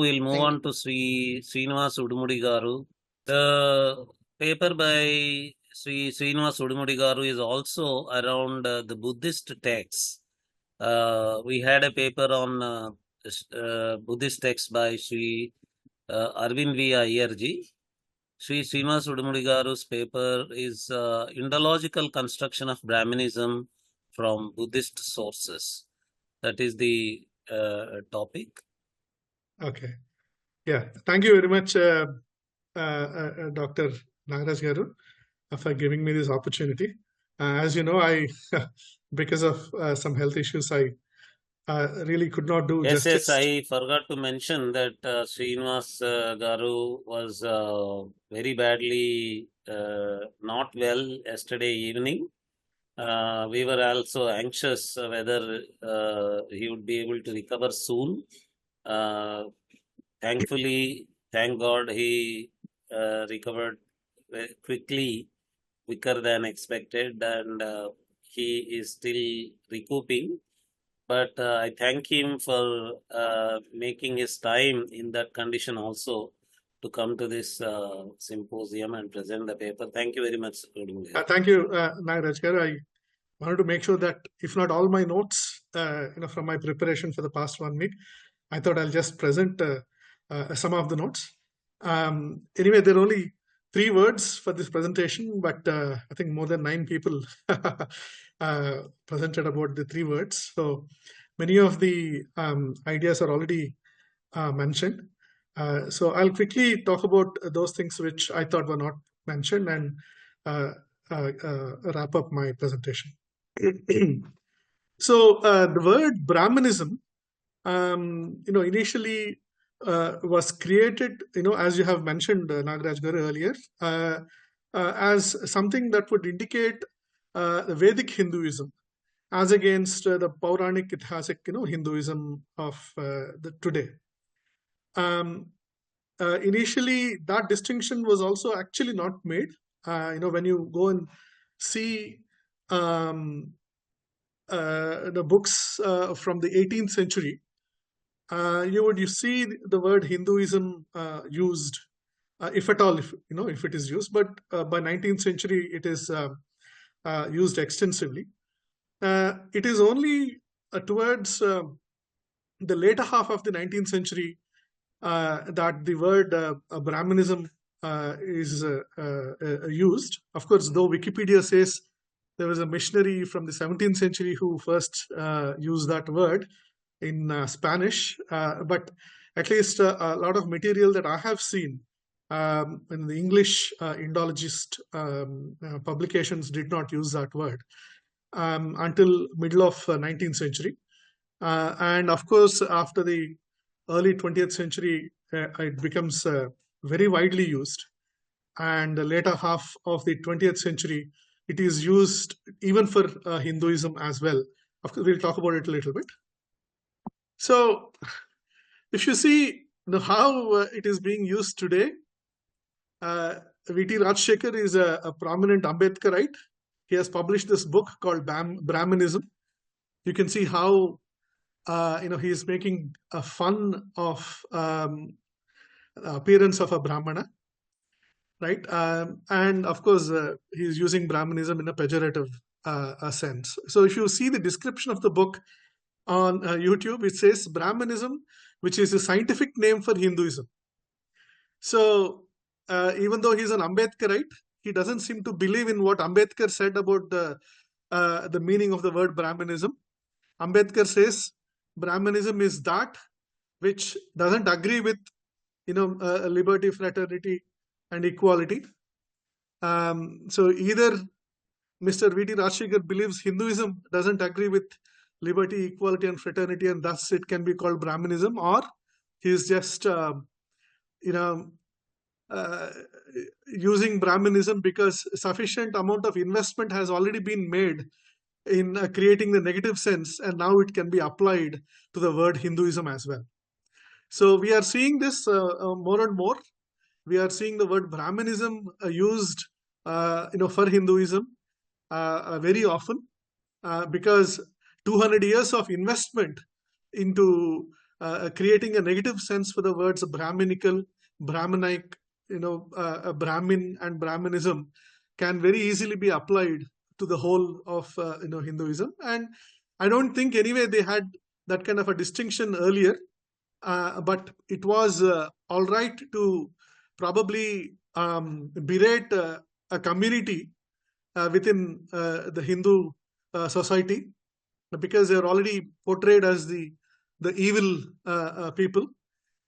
we'll move on to Srinivas Udumudi garu. The paper by Srinivas Udumudi garu is also around the Buddhist texts. We had a paper on Buddhist texts by Sri Arvind V. Iyerji. Sri Srinivas Udumudi garu's paper is Indological Construction of Brahminism from Buddhist Sources. That is the topic. Okay. Yeah. Thank you very much, Dr. Nagaraj Garu, for giving me this opportunity. As you know, I, because of some health issues, I really could not do justice. Yes, I forgot to mention that Srinivas Garu was very badly not well yesterday evening. We were also anxious whether he would be able to recover soon. Thankfully, thank God, he recovered quickly, quicker than expected, and he is still recouping. But I thank him for making his time in that condition also to come to this symposium and present the paper. Thank you very much. Thank you, Nagaraj Garu. I wanted to make sure that if not all my notes, from my preparation for the past 1 week, I thought I'll just present some of the notes. Anyway, there are only 3 words for this presentation, but I think more than 9 people presented about the 3 words. So many of the ideas are already mentioned. So I'll quickly talk about those things which I thought were not mentioned and wrap up my presentation. So the word Brahmanism, initially was created, as you have mentioned, Nagaraj Garu, earlier, as something that would indicate the Vedic Hinduism as against the Pauranic Ithasic, Hinduism of the today. Initially, that distinction was also actually not made. When you go and see the books from the 18th century, you see the word Hinduism used, if at all, if it is used. But by 19th century, it is used extensively. It is only towards the later half of the 19th century that the word Brahminism is used. Of course, though Wikipedia says there was a missionary from the 17th century who first used that word in Spanish, but at least a lot of material that I have seen in the English Indologist publications did not use that word until middle of 19th century. And of course, after the early 20th century, it becomes very widely used. And the later half of the 20th century, it is used even for Hinduism as well. Of course, we'll talk about it a little bit. So if you see how it is being used today, V.T. Rajshekhar is a prominent Ambedkarite. He has published this book called Brahminism. You can see how he is making a fun of appearance of a Brahmana, right? And of course, he is using Brahminism in a pejorative sense. So if you see the description of the book on YouTube, it says Brahmanism, which is a scientific name for Hinduism. So even though he's an Ambedkarite, he doesn't seem to believe in what Ambedkar said about the meaning of the word Brahmanism. Ambedkar says Brahmanism is that which doesn't agree with liberty, fraternity, and equality. So either Mr. V.T. Rajshekhar believes Hinduism doesn't agree with liberty, equality, and fraternity, and thus it can be called Brahmanism, or he is just using Brahmanism because sufficient amount of investment has already been made in creating the negative sense, and now it can be applied to the word Hinduism as well. So we are seeing this more and more. We are seeing the word Brahmanism used for Hinduism very often because 200 years of investment into creating a negative sense for the words Brahminical, Brahmanic, Brahmin and Brahminism can very easily be applied to the whole of Hinduism. And I don't think anyway they had that kind of a distinction earlier, but it was all right to probably berate a community within the Hindu society, because they are already portrayed as the evil people.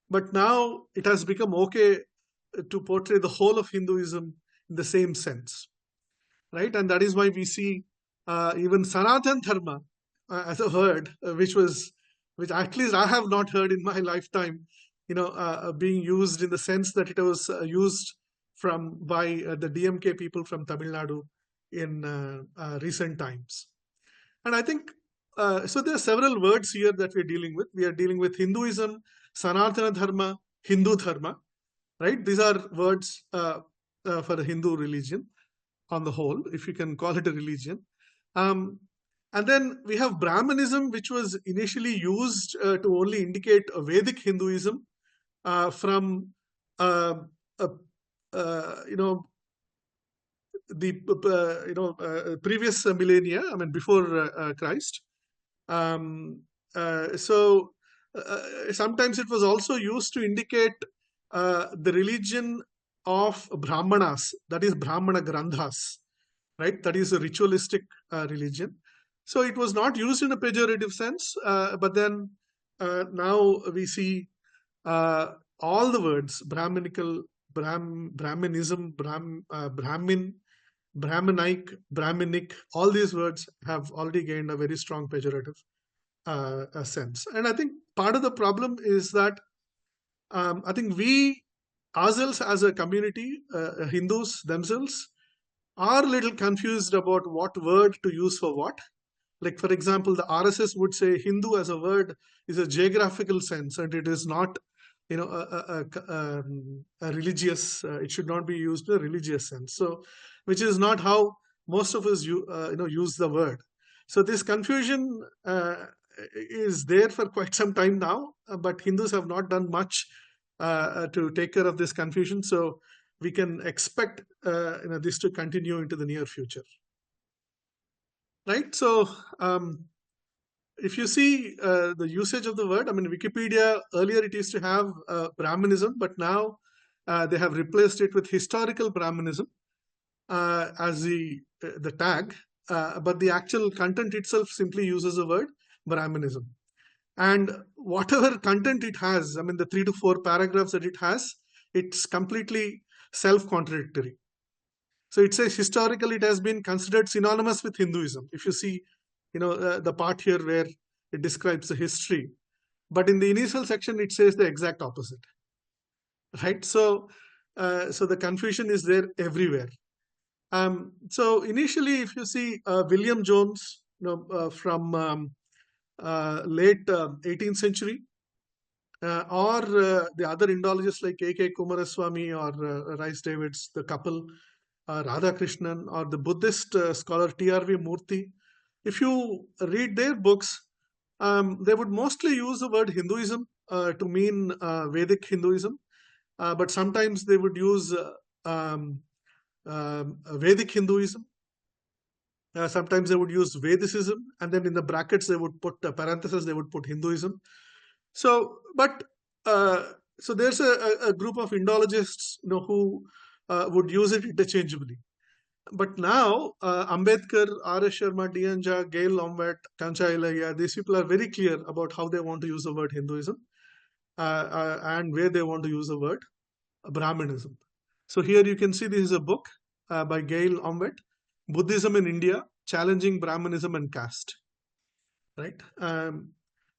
But now it has become okay to portray the whole of Hinduism in the same sense, right? And that is why we see even Sanatan Dharma as a word, which at least I have not heard in my lifetime, being used in the sense that it was used by the DMK people from Tamil Nadu in recent times. And I think so. There are several words here that we're dealing with. We are dealing with Hinduism, Sanatana Dharma, Hindu Dharma, right? These are words for the Hindu religion on the whole, if you can call it a religion. And then we have Brahmanism, which was initially used to only indicate a Vedic Hinduism from uh, the previous millennia. I mean, before Christ. So sometimes it was also used to indicate the religion of Brahmanas, that is Brahmana Granthas, right? That is a ritualistic religion. So it was not used in a pejorative sense, but then now we see all the words Brahminical, Brahminism, Brahmin, Brahmanic, all these words have already gained a very strong pejorative sense. And I think part of the problem is that I think we ourselves as a community, Hindus themselves, are a little confused about what word to use for what. Like, for example, the RSS would say Hindu as a word is a geographical sense, and it is not, a religious. It should not be used in a religious sense. So, which is not how most of us use the word. So this confusion is there for quite some time now, but Hindus have not done much to take care of this confusion. So we can expect this to continue into the near future, right? So if you see the usage of the word, I mean, Wikipedia, earlier it used to have Brahminism, but now they have replaced it with historical Brahminism as the tag, but the actual content itself simply uses the word Brahminism. And whatever content it has, I mean, the 3 to 4 paragraphs that it has, it's completely self-contradictory. So it says historically it has been considered synonymous with Hinduism. If you see, the part here where it describes the history, but in the initial section it says the exact opposite, right? So the confusion is there everywhere. So initially, if you see William Jones, from late 18th century, or the other Indologists like A.K. Kumaraswamy or Rice Davids, the couple, Radhakrishnan, or the Buddhist scholar T.R.V. Murthy, if you read their books, they would mostly use the word Hinduism to mean Vedic Hinduism, but sometimes they would use Vedic Hinduism. Sometimes they would use Vedicism, and then in the brackets they would put parentheses, they would put Hinduism. So, but so there's a group of Indologists, who would use it interchangeably. But now Ambedkar, R.S. Sharma, D.N. Jha, Gail Lombard, Kancha Ilaiah, these people are very clear about how they want to use the word Hinduism and where they want to use the word Brahminism. So here you can see this is a book by Gail Lombard, Buddhism in India, Challenging Brahminism and Caste. Right.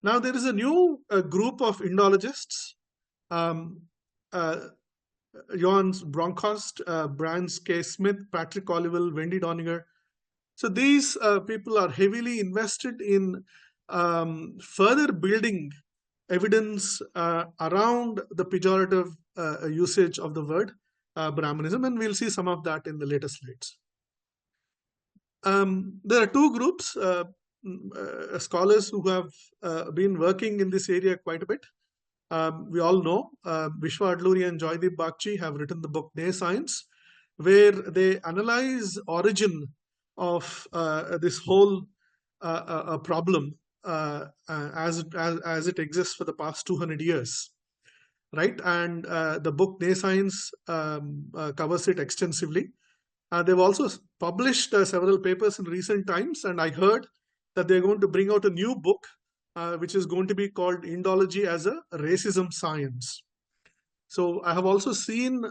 Now there is a new group of Indologists, Johann Bronkhorst, Brands K. Smith, Patrick Olivelle, Wendy Doniger. So these people are heavily invested in further building evidence around the pejorative usage of the word Brahmanism, and we'll see some of that in the later slides. There are two groups. scholars who have been working in this area quite a bit. We all know Vishwa Adluri and Joydeep Bagchi have written the book Ne Science, where they analyze origin of this whole problem as it exists for the past 200 years, right? And the book Ne Science covers it extensively. They've also published several papers in recent times, and I heard that they're going to bring out a new book, which is going to be called Indology as a Racism Science. So I have also seen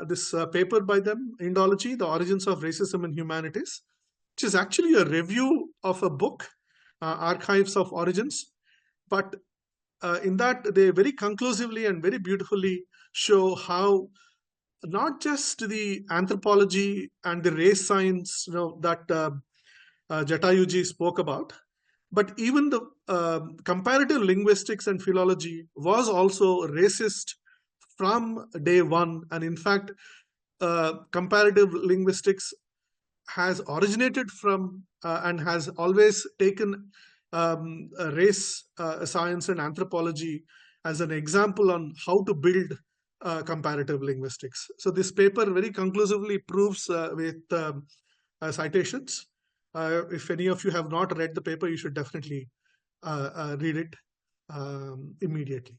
this paper by them, Indology, The Origins of Racism in Humanities, which is actually a review of a book, Archives of Origins. But in that, they very conclusively and very beautifully show how not just the anthropology and the race science, that Jatayuji spoke about, but even the comparative linguistics and philology was also racist from day one. And in fact, comparative linguistics has originated from and has always taken race science and anthropology as an example on how to build comparative linguistics. So this paper very conclusively proves with citations. If any of you have not read the paper, you should definitely read it immediately.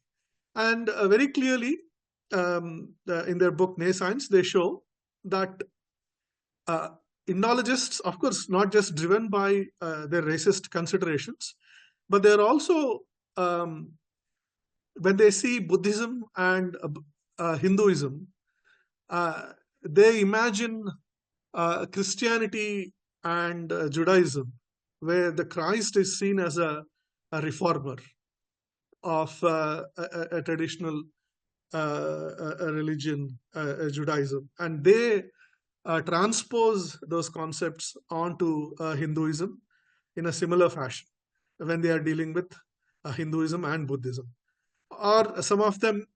And very clearly, in their book Ne Science, they show that Indologists, of course, not just driven by their racist considerations, but they're also, when they see Buddhism and Hinduism, they imagine Christianity and Judaism, where the Christ is seen as a reformer of a traditional religion, Judaism. And they transpose those concepts onto Hinduism in a similar fashion when they are dealing with Hinduism and Buddhism. Or some of them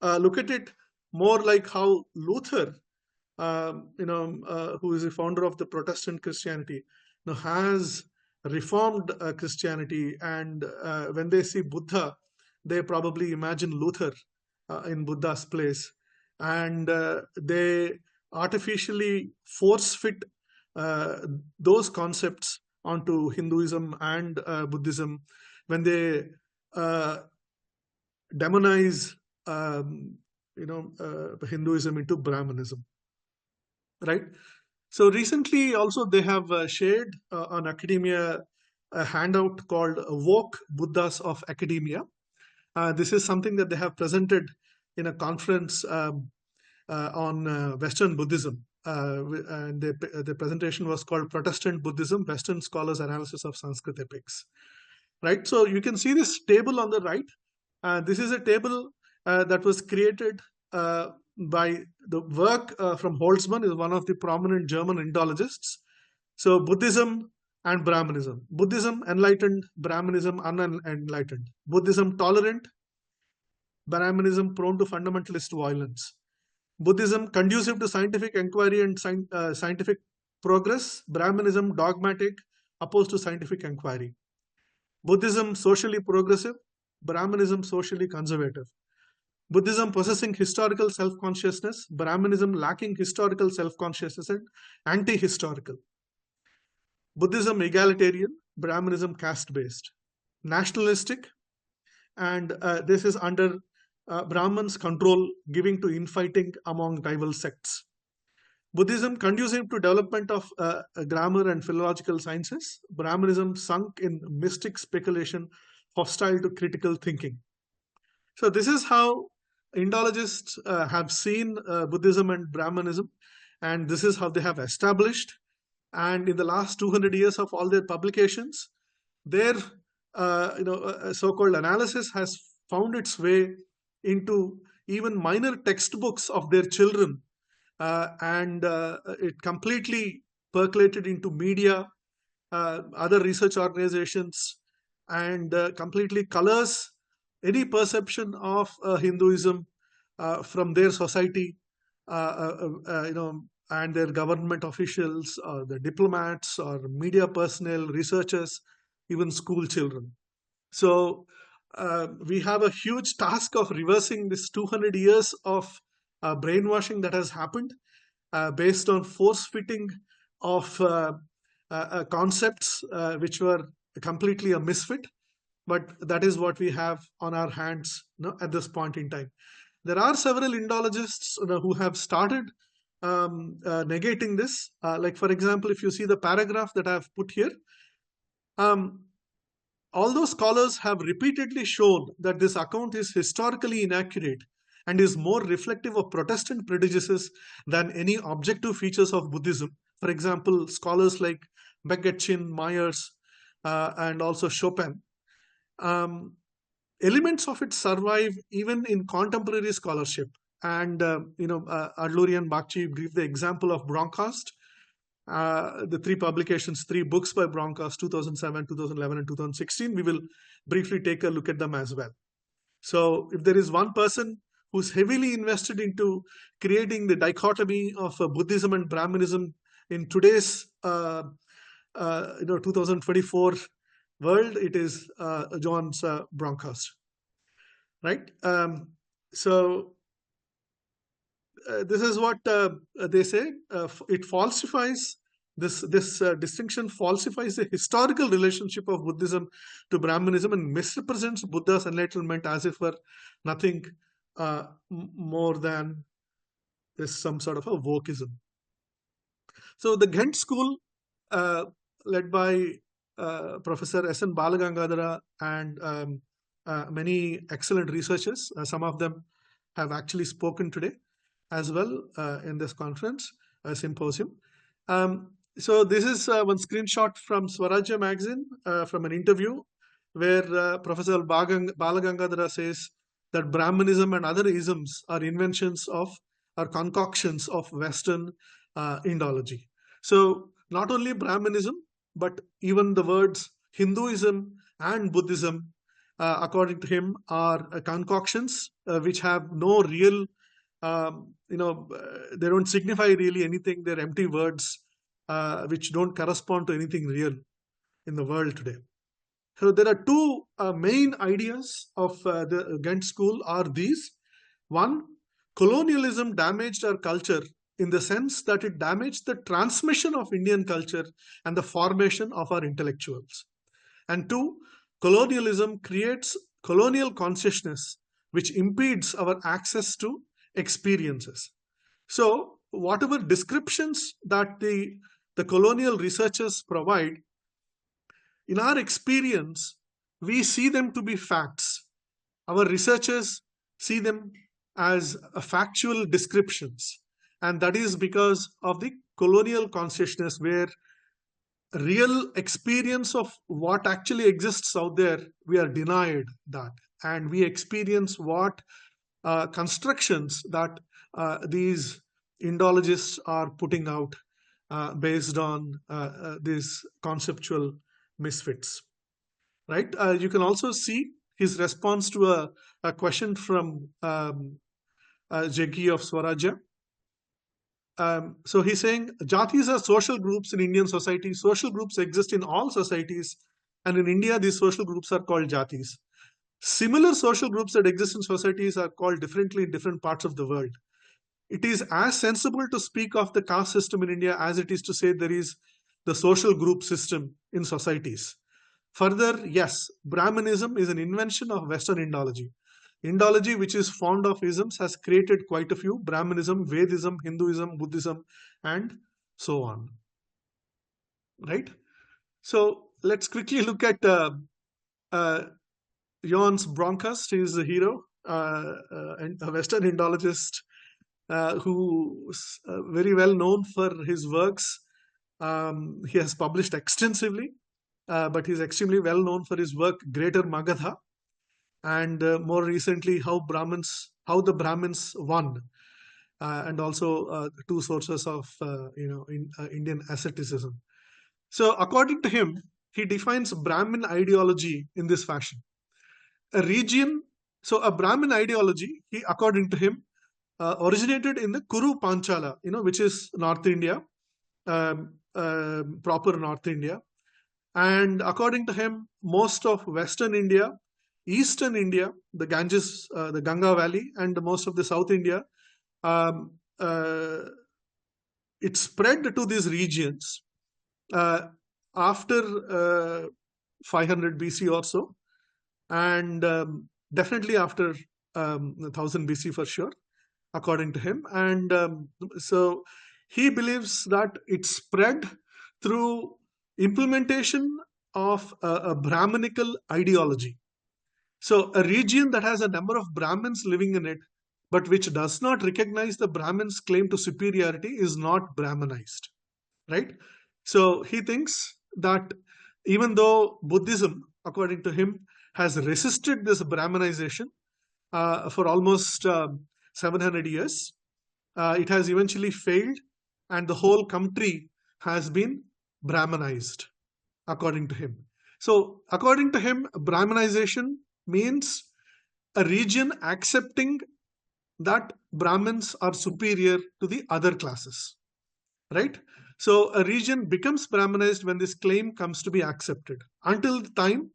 look at it more like how Luther, who is the founder of the Protestant Christianity, has reformed Christianity. And when they see Buddha, they probably imagine Luther in Buddha's place. And they artificially force fit those concepts onto Hinduism and Buddhism when they demonize Hinduism into Brahmanism, right? So recently also they have shared on academia a handout called Woke Buddhas of Academia. This is something that they have presented in a conference on Western Buddhism. And the presentation was called Protestant Buddhism, Western Scholars' Analysis of Sanskrit Epics. Right? So you can see this table on the right. This is a table that was created by the work from Holtzmann, is one of the prominent German Indologists. So Buddhism and Brahmanism. Buddhism enlightened, Brahmanism unenlightened. Buddhism tolerant, Brahmanism prone to fundamentalist violence. Buddhism conducive to scientific inquiry and scientific progress. Brahmanism dogmatic, opposed to scientific inquiry. Buddhism socially progressive, Brahmanism socially conservative. Buddhism possessing historical self-consciousness, Brahmanism lacking historical self-consciousness and anti-historical. Buddhism egalitarian, Brahmanism caste-based. Nationalistic, and this is under Brahmins' control, giving to infighting among rival sects. Buddhism conducive to development of grammar and philological sciences. Brahmanism sunk in mystic speculation, hostile to critical thinking. So this is how Indologists have seen Buddhism and Brahmanism, and this is how they have established. And in the last 200 years of all their publications, their so-called analysis has found its way into even minor textbooks of their children, and it completely percolated into media, other research organizations, and completely colors any perception of Hinduism from their society, and their government officials, or the diplomats, or media personnel, researchers, even school children. So we have a huge task of reversing this 200 years of brainwashing that has happened based on force fitting of concepts which were completely a misfit. But that is what we have on our hands, at this point in time. There are several Indologists who have started negating this. Like, for example, if you see the paragraph that I have put here, although scholars have repeatedly shown that this account is historically inaccurate and is more reflective of Protestant prejudices than any objective features of Buddhism, for example, scholars like Begetchin, Myers, and also Chopin, elements of it survive even in contemporary scholarship. And Adluri and Bakchi give the example of Bronkhorst. The three publications, three books by Bronkhorst, 2007, 2011, and 2016. We will briefly take a look at them as well. So if there is one person who's heavily invested into creating the dichotomy of Buddhism and Brahminism in today's 2024 world, it is Johannes Bronkhorst, right? So this is what they say. It falsifies this distinction, falsifies the historical relationship of Buddhism to Brahminism, and misrepresents Buddha's enlightenment as if were nothing more than this some sort of a wokeism. So the Ghent school, led by Professor S.N. Balagangadhara and many excellent researchers, some of them have actually spoken today as well in this conference symposium. So this is one screenshot from Swarajya magazine from an interview where Professor Balagangadhara says that Brahmanism and other isms are inventions of or concoctions of Western Indology. So not only Brahmanism, but even the words Hinduism and Buddhism, according to him, are concoctions which have no real they don't signify really anything. They're empty words which don't correspond to anything real in the world today. So there are two main ideas of the Ghent school are these. One, colonialism damaged our culture in the sense that it damaged the transmission of Indian culture and the formation of our intellectuals. And two, colonialism creates colonial consciousness which impedes our access to experiences. So whatever descriptions that the colonial researchers provide, in our experience, we see them to be facts. Our researchers see them as factual descriptions. And that is because of the colonial consciousness, where real experience of what actually exists out there, we are denied that. And we experience what constructions that these Indologists are putting out based on these conceptual misfits, right? You can also see his response to a question from Jaggi of Swarajya. So he's saying, Jatis are social groups in Indian society. Social groups exist in all societies, and in India, these social groups are called Jatis. Similar social groups that exist in societies are called differently in different parts of the world. It is as sensible to speak of the caste system in India as it is to say there is the social group system in societies. Further, yes, Brahmanism is an invention of Western Indology. Indology, which is fond of isms, has created quite a few: Brahmanism, Vedism, Hinduism, Buddhism, and so on. Right? So let's quickly look at Johannes Bronkhorst. He is a hero, and a Western Indologist who is very well known for his works. He has published extensively, but he's extremely well known for his work Greater Magadha, and more recently how the Brahmins won, and also two sources of Indian asceticism. So according to him, he defines Brahmin ideology in this fashion: a region. So a Brahmin ideology, according to him, originated in the Kuru Panchala, which is North India, proper North India. And according to him, most of Western India, Eastern India, the Ganges, the Ganga Valley, and most of the South India, um, it spread to these regions uh, after 500 BC or so, and definitely after 1000 BC for sure, according to him. And so he believes that it spread through implementation of a Brahminical ideology. So a region that has a number of Brahmins living in it, but which does not recognize the Brahmins' claim to superiority, is not Brahmanized, right? So he thinks that even though Buddhism, according to him, has resisted this Brahmanization for almost 700 years, it has eventually failed, and the whole country has been Brahmanized, according to him. So, according to him, Brahmanization means a region accepting that Brahmins are superior to the other classes, right? So, a region becomes Brahmanized when this claim comes to be accepted. Until the time,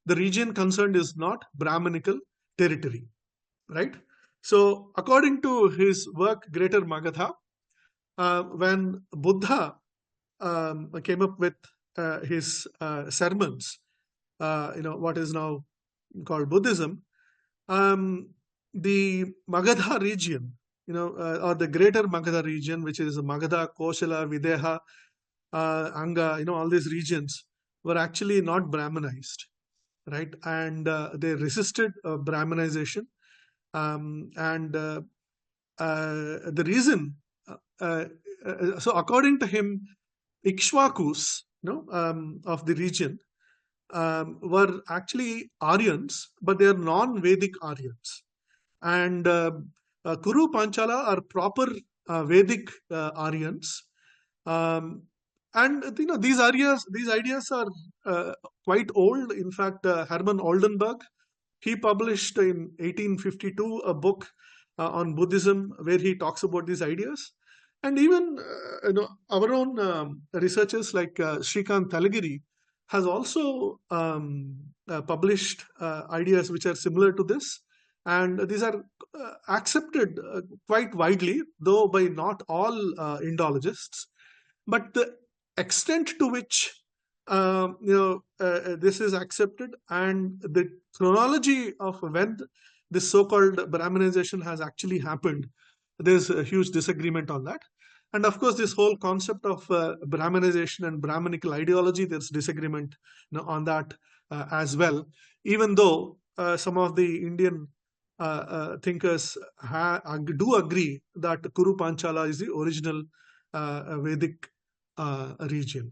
the region concerned is not Brahminical territory, right? So, according to his work, Greater Magadha, when Buddha came up with his sermons, what is now called Buddhism, um, the Magadha region, or the Greater Magadha region, which is Magadha, Kosala, Videha, Anga, all these regions were actually not Brahmanized, right? And they resisted Brahmanization. And the reason, uh, so according to him, Ikshwakus, of the region, were actually Aryans, but they are non-Vedic Aryans. And Kuru Panchala are proper Vedic Aryans. Um, and these ideas are quite old. In fact, Hermann Oldenburg, he published in 1852 a book on Buddhism where he talks about these ideas. And even our own researchers like Srikant Talagiri has also published ideas which are similar to this. And these are accepted quite widely, though by not all Indologists. But the extent to which this is accepted, and the chronology of when this so-called Brahminization has actually happened, there's a huge disagreement on that. And of course, this whole concept of Brahminization and Brahminical ideology, there's disagreement on that as well. Even though some of the Indian thinkers do agree that Kuru Panchala is the original Vedic region.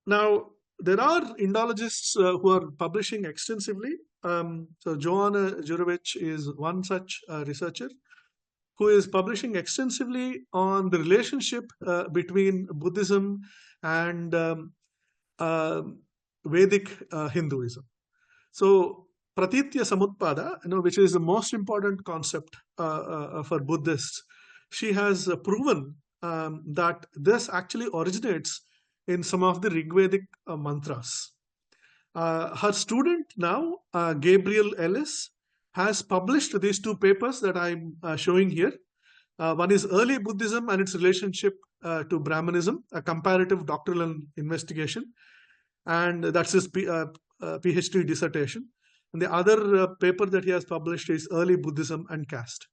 Now, there are Indologists who are publishing extensively. So, Joanna Jurovic is one such researcher who is publishing extensively on the relationship between Buddhism and uh, Vedic Hinduism. So, Pratitya Samutpada, which is the most important concept for Buddhists, she has proven that this actually originates in some of the Rigvedic mantras. Her student now, Gabriel Ellis, has published these two papers that I'm showing here. One is Early Buddhism and its relationship to Brahmanism, a comparative doctrinal investigation, and that's his PhD dissertation. And the other paper that he has published is Early Buddhism and Caste.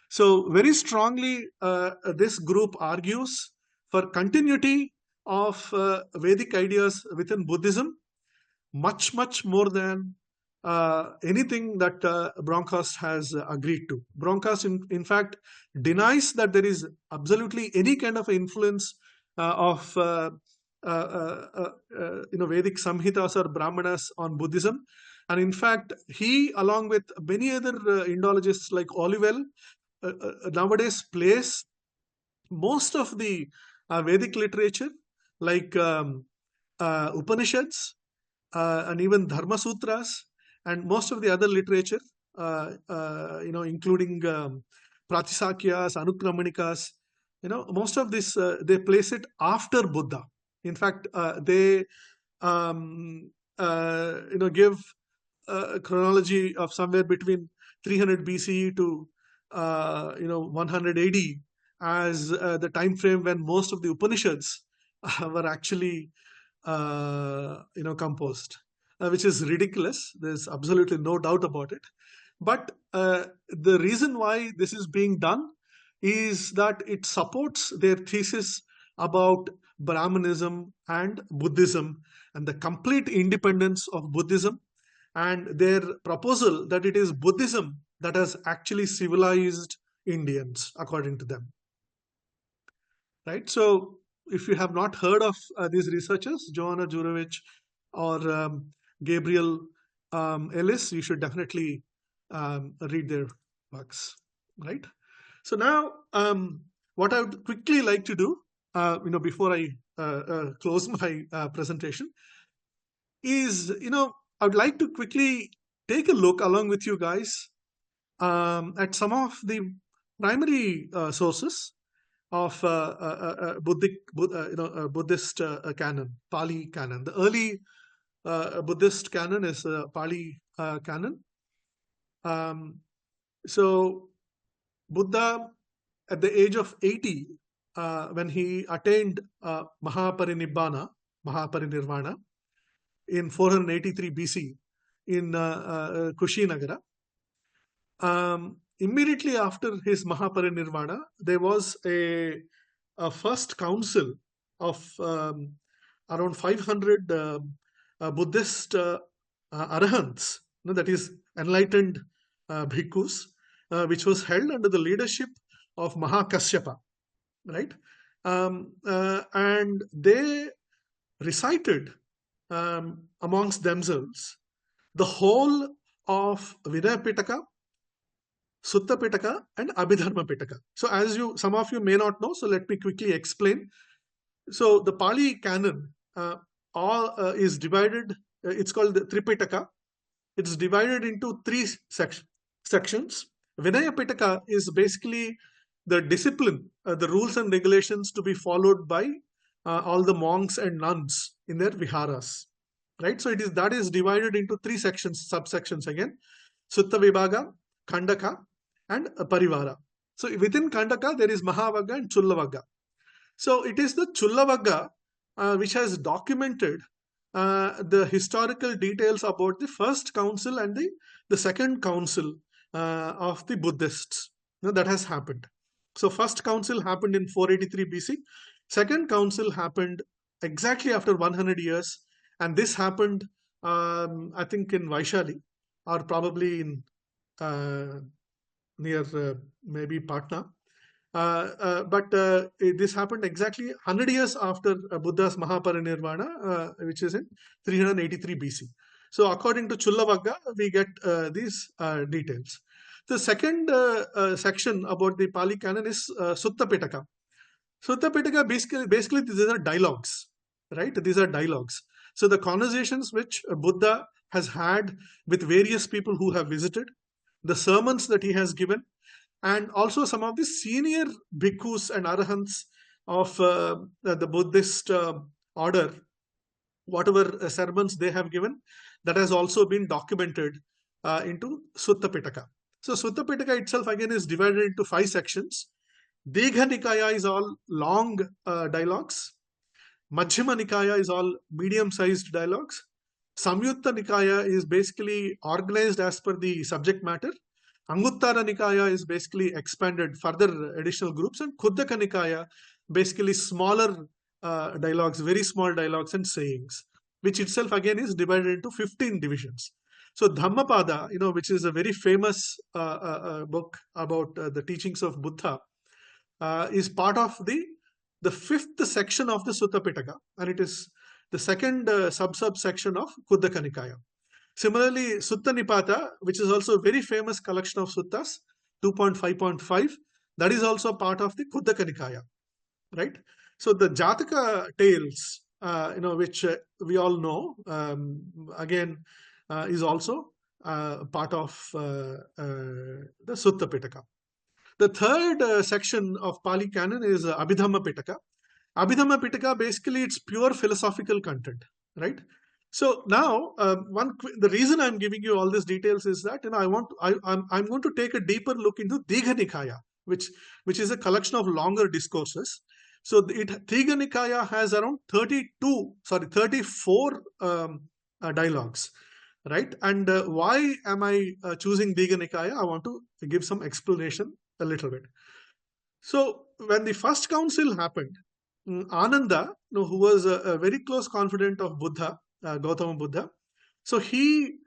So, very strongly, this group argues for continuity of Vedic ideas within Buddhism, much, much more than anything that Bronkhorst has agreed to. Bronkhorst, in fact, denies that there is absolutely any kind of influence of Vedic Samhitas or Brahmanas on Buddhism. And in fact, he, along with many other Indologists like Olivelle, nowadays place most of the Vedic literature, like Upanishads and even Dharma Sutras, and most of the other literature including Pratisakyas, Anukramanikas. Most of this they place it after Buddha. In fact, they give a chronology of somewhere between 300 BCE to 100 AD as the time frame when most of the Upanishads were actually composed, which is ridiculous. There's absolutely no doubt about it. But the reason why this is being done is that it supports their thesis about Brahmanism and Buddhism and the complete independence of Buddhism, and their proposal that it is Buddhism that has actually civilized Indians, according to them. Right? So, if you have not heard of these researchers, Joanna Jurovich or Gabriel Ellis, you should definitely read their works. Right? So now, what I would quickly like to do, before I close my presentation, is I would like to quickly take a look along with you guys at some of the primary sources of Buddhist canon, Pali canon. The early Buddhist canon is Pali canon. So Buddha, at the age of 80, when he attained Mahaparinirvana in 483 BC in Kushinagara, immediately after his Mahaparinirvana, there was a first council of around 500 Buddhist arahants, that is enlightened bhikkhus, which was held under the leadership of Mahakasyapa, right? And they recited amongst themselves the whole of Vinaya Pitaka, Sutta Pitaka, and Abhidharma Pitaka. So, as some of you may not know, so let me quickly explain. So, the Pali canon is divided. It's called the Tripitaka. It's divided into three sections. Vinaya Pitaka is basically the discipline, the rules and regulations to be followed by all the monks and nuns in their viharas, right? So that is divided into three subsections again: Sutta Vibhaga, Khandaka, and Parivara. So within Khandaka there is Mahavagga and Chullavagga. So it is the Chullavagga which has documented the historical details about the first council and the second council of the Buddhists. That has happened. So first council happened in 483 BC. Second council happened exactly after 100 years. And this happened, I think, in Vaishali, or probably in near maybe Patna. But this happened exactly 100 years after Buddha's Mahaparinirvana, which is in 383 BC. So according to Chullavagga, we get these details. The second section about the Pali canon is Sutta Pitaka. Sutta Pitaka, basically these are dialogues, right? These are dialogues. So the conversations which Buddha has had with various people who have visited, the sermons that he has given, and also some of the senior bhikkhus and arahants of the Buddhist order, whatever sermons they have given, that has also been documented into Sutta Pitaka. So Sutta Pitaka itself again is divided into 5 sections. Digha Nikaya is all long dialogues. Majjhima Nikaya is all medium-sized dialogues. Samyutta Nikaya is basically organized as per the subject matter. Anguttara Nikaya is basically expanded further additional groups, and Khuddaka Nikaya basically smaller dialogues, very small dialogues and sayings, which itself again is divided into 15 divisions. So Dhammapada, which is a very famous book about the teachings of Buddha, is part of the 5th section of the Sutta Pitaka, and it is the second subsection of Khuddaka Nikaya. Similarly, Sutta Nipata, which is also a very famous collection of suttas, 2.5.5, that is also part of the Khuddaka Nikaya, right? So the Jataka tales, which we all know, again, is also part of the Sutta Pitaka. The third section of Pali Canon is Abhidhamma Pitaka. Abhidhamma Pitaka, basically, it's pure philosophical content, right? So now, the reason I'm giving you all these details is that I'm going to take a deeper look into Digha Nikaya, which is a collection of longer discourses. So Digha Nikaya has around 34 dialogues, right? And why am I choosing Digha Nikaya? I want to give some explanation a little bit. So when the first council happened, Ananda, who was a very close confidant of Buddha, Gautama Buddha, so he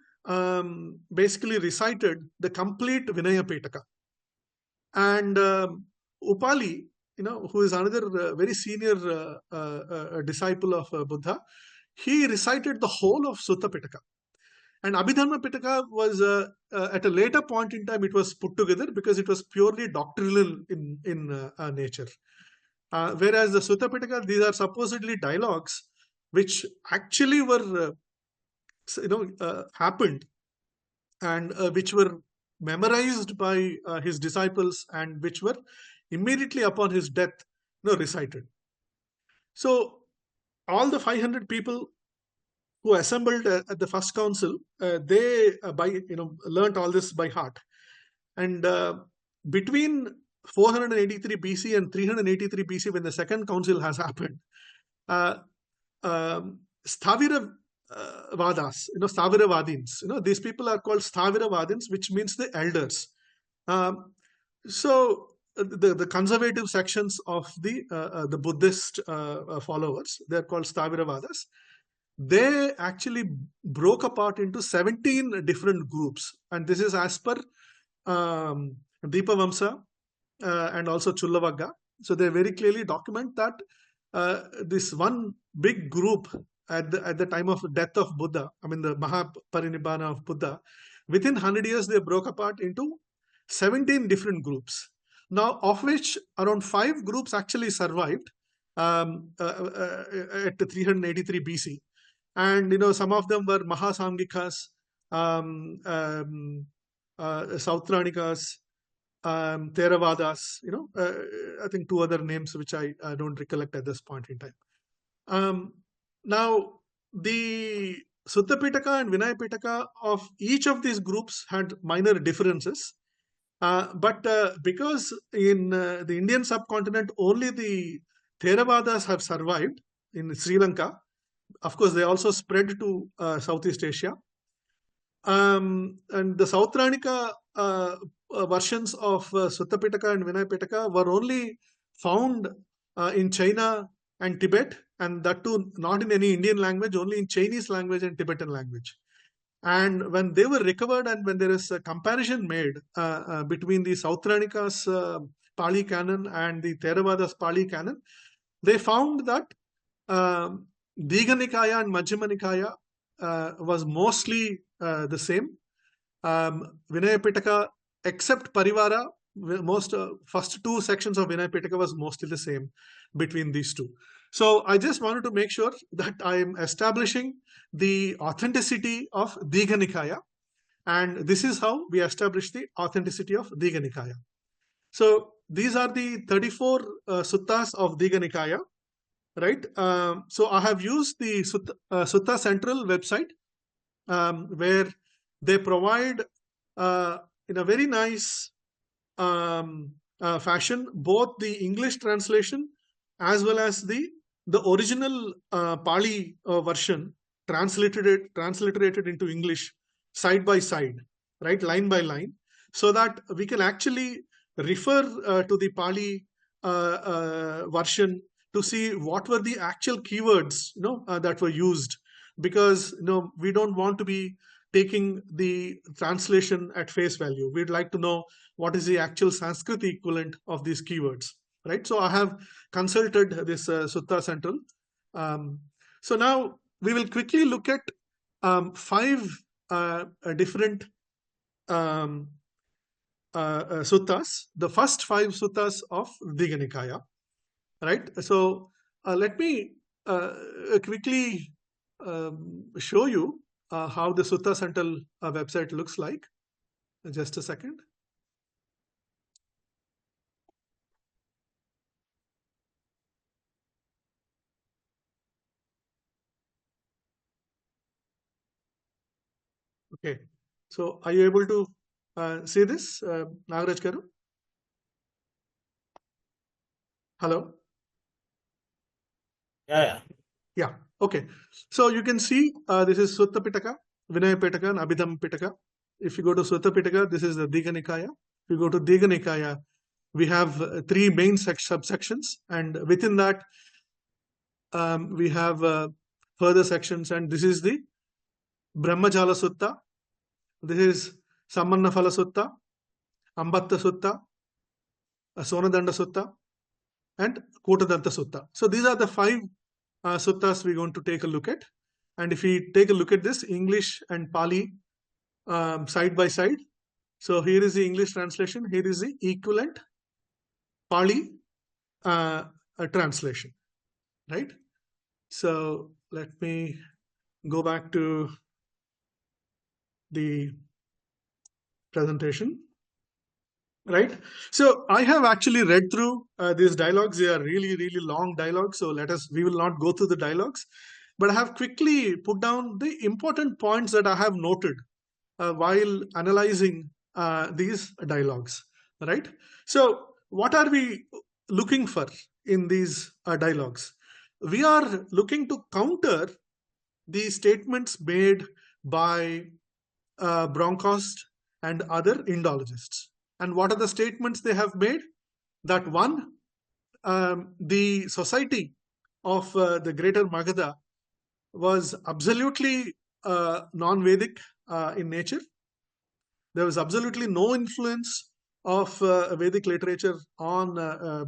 basically recited the complete Vinaya Pitaka. And Upali, who is another very senior disciple of Buddha, he recited the whole of Sutta Pitaka. And Abhidharma Pitaka was at a later point in time, it was put together because it was purely doctrinal in nature. Whereas the Sutta Pitaka, these are supposedly dialogues which actually were, happened, and which were memorized by his disciples, and which were immediately upon his death, recited. So all the 500 people who assembled at the first council, they learnt all this by heart. And between 483 BC and 383 BC, when the second council has happened, Stavira Vadas, Stavira Vadins, these people are called Stavira Vadins, which means the elders. So the conservative sections of the Buddhist followers, they're called Stavira Vadas. They actually broke apart into 17 different groups, and this is as per Deepa Vamsa and also Chullavagga. So they very clearly document that this one big group at the time of the death of Buddha, the Mahaparinibbana of Buddha, within 100 years they broke apart into 17 different groups. Now, of which around 5 groups actually survived at 383 BC. And some of them were Mahasamgikas, Sautranikas, Theravadas, I think 2 other names which I don't recollect at this point in time. Now, the Sutta Pitaka and Vinaya Pitaka of each of these groups had minor differences. But because in the Indian subcontinent, only the Theravadas have survived in Sri Lanka. Of course, they also spread to Southeast Asia. And the Sautranika versions of Sutta Pitaka and Vinaya Pitaka were only found in China and Tibet, and that too not in any Indian language, only in Chinese language and Tibetan language. And when they were recovered, and when there is a comparison made between the Sautranika's Pali canon and the Theravada's Pali canon, they found that Digha Nikaya and Majjhima Nikaya was mostly the same. Vinaya Pitaka, except Parivara, first 2 sections of Vinaya Pitaka was mostly the same between these 2. So I just wanted to make sure that I am establishing the authenticity of Digha Nikaya, and this is how we establish the authenticity of Digha Nikaya. So these are the 34 suttas of Digha Nikaya, right? So I have used the Sutta Central website, where they provide in a very nice fashion both the English translation as well as the original Pali version transliterated into English side by side, right, line by line, so that we can actually refer to the Pali version to see what were the actual keywords that were used, because we don't want to be taking the translation at face value. We'd like to know what is the actual Sanskrit equivalent of these keywords, right? So I have consulted this Sutta Central. So now we will quickly look at 5 different suttas, the first 5 suttas of Digha Nikaya, right? So let me quickly show you how the Sutta Central website looks like. Just a second. Okay. So are you able to see this, Nagaraj Garu? Hello? Yeah. Yeah. Okay. So you can see this is Sutta Pitaka, Vinaya Pitaka, and Abhidhamma Pitaka. If you go to Sutta Pitaka, this is the Digha Nikaya. If you go to Digha Nikaya, we have three main subsections, and within that, we have further sections, and this is the Brahmajala Sutta, this is Samanna Phala Sutta, Ambatta Sutta, Sonadanda Sutta, and Kotadanta Sutta. So these are the five suttas we're going to take a look at. And if we take a look at this, English and Pali side by side. So here is the English translation, here is the equivalent Pali translation, right? So let me go back to the presentation, right? So I have actually read through these dialogues. They are really, really long dialogues. So we will not go through the dialogues, but I have quickly put down the important points that I have noted while analyzing these dialogues, right? So what are we looking for in these dialogues? We are looking to counter the statements made by Bronkhorst and other Indologists. And what are the statements they have made? That one, the society of the greater Magadha was absolutely non-Vedic in nature. There was absolutely no influence of Vedic literature on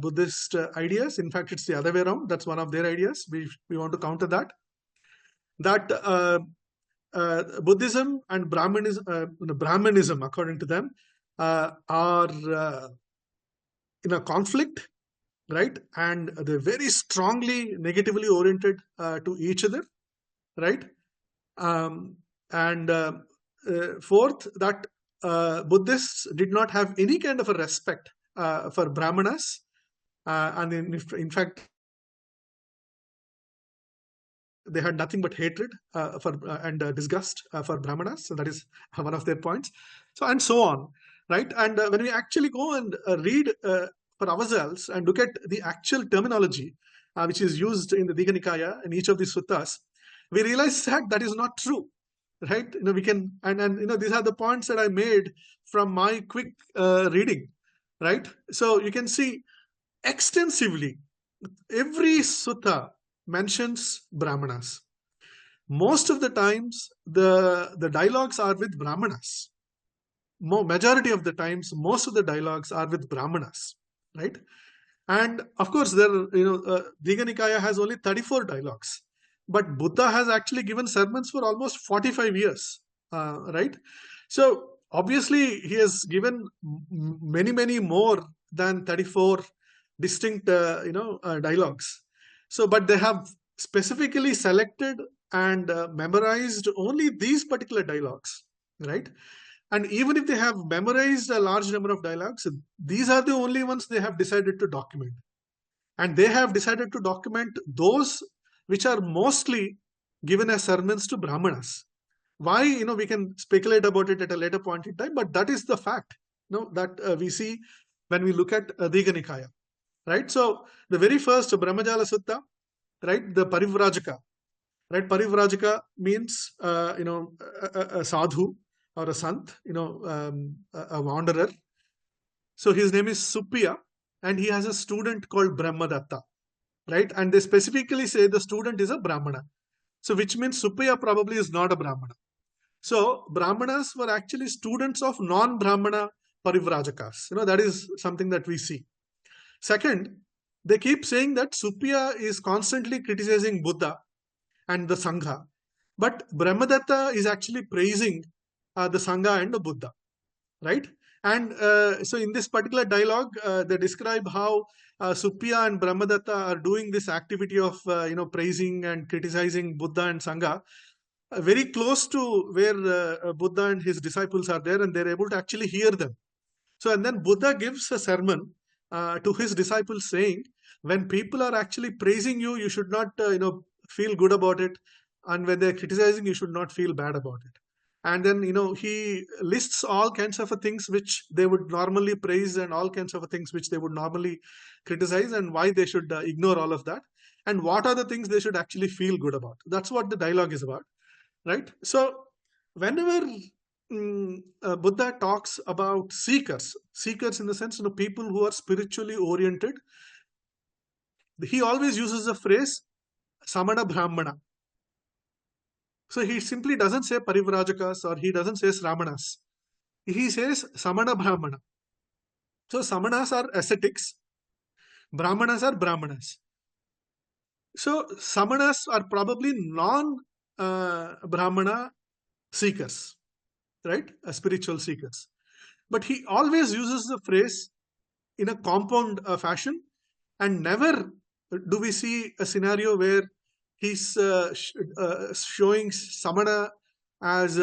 Buddhist ideas. In fact, it's the other way around. That's one of their ideas. We want to counter that. That Buddhism and Brahmanism, according to them, are in a conflict, right? And they're very strongly negatively oriented to each other, right? And fourth, that Buddhists did not have any kind of a respect for Brahmanas, and in fact, they had nothing but hatred and disgust for Brahmanas. So that is one of their points. So and so on, right? And when we actually go and read for ourselves and look at the actual terminology which is used in the Digha Nikaya in each of these suttas, we realize that that is not true, right? We can and these are the points that I made from my quick reading, right? So you can see extensively every sutta mentions Brahmanas. Most of the times, the dialogues are with Brahmanas. Majority of the times, most of the dialogues are with Brahmanas, right? And of course, Digha Nikaya has only 34 dialogues, but Buddha has actually given sermons for almost 45 years, right? So obviously, he has given many, many more than 34 distinct, dialogues. So, but they have specifically selected and memorized only these particular dialogues, right? And even if they have memorized a large number of dialogues, these are the only ones they have decided to document. And they have decided to document those which are mostly given as sermons to Brahmanas. Why, we can speculate about it at a later point in time, but that is the fact, that we see when we look at Digha Nikaya, right? So the very first Brahmajala Sutta, right, the Parivrajaka, right? Parivrajaka means, a sadhu or a sant, a wanderer. So his name is Supriya, and he has a student called Brahmadatta, right? And they specifically say the student is a Brahmana. So which means Supriya probably is not a Brahmana. So Brahmanas were actually students of non-Brahmana Parivrajakas. That is something that we see. Second, they keep saying that Supriya is constantly criticizing Buddha and the Sangha, but Brahmadatta is actually praising the Sangha and the Buddha, right? And so in this particular dialogue, they describe how Supriya and Brahmadatta are doing this activity of praising and criticizing Buddha and Sangha. very close to where Buddha and his disciples are there, and they're able to actually hear them. So, and then Buddha gives a sermon to his disciples saying, when people are actually praising you, you should not, feel good about it. And when they're criticizing, you should not feel bad about it. And then, he lists all kinds of things which they would normally praise and all kinds of things which they would normally criticize, and why they should ignore all of that. And what are the things they should actually feel good about. That's what the dialogue is about, right? So, whenever Buddha talks about seekers in the sense, people who are spiritually oriented, he always uses the phrase samana brahmana. So he simply doesn't say parivrajakas, or he doesn't say sramanas. He says samana brahmana. So samanas are ascetics, brahmanas are brahmanas. So samanas are probably non brahmana seekers, right? Spiritual seekers. But he always uses the phrase in a compound fashion, and never do we see a scenario where he's showing samana as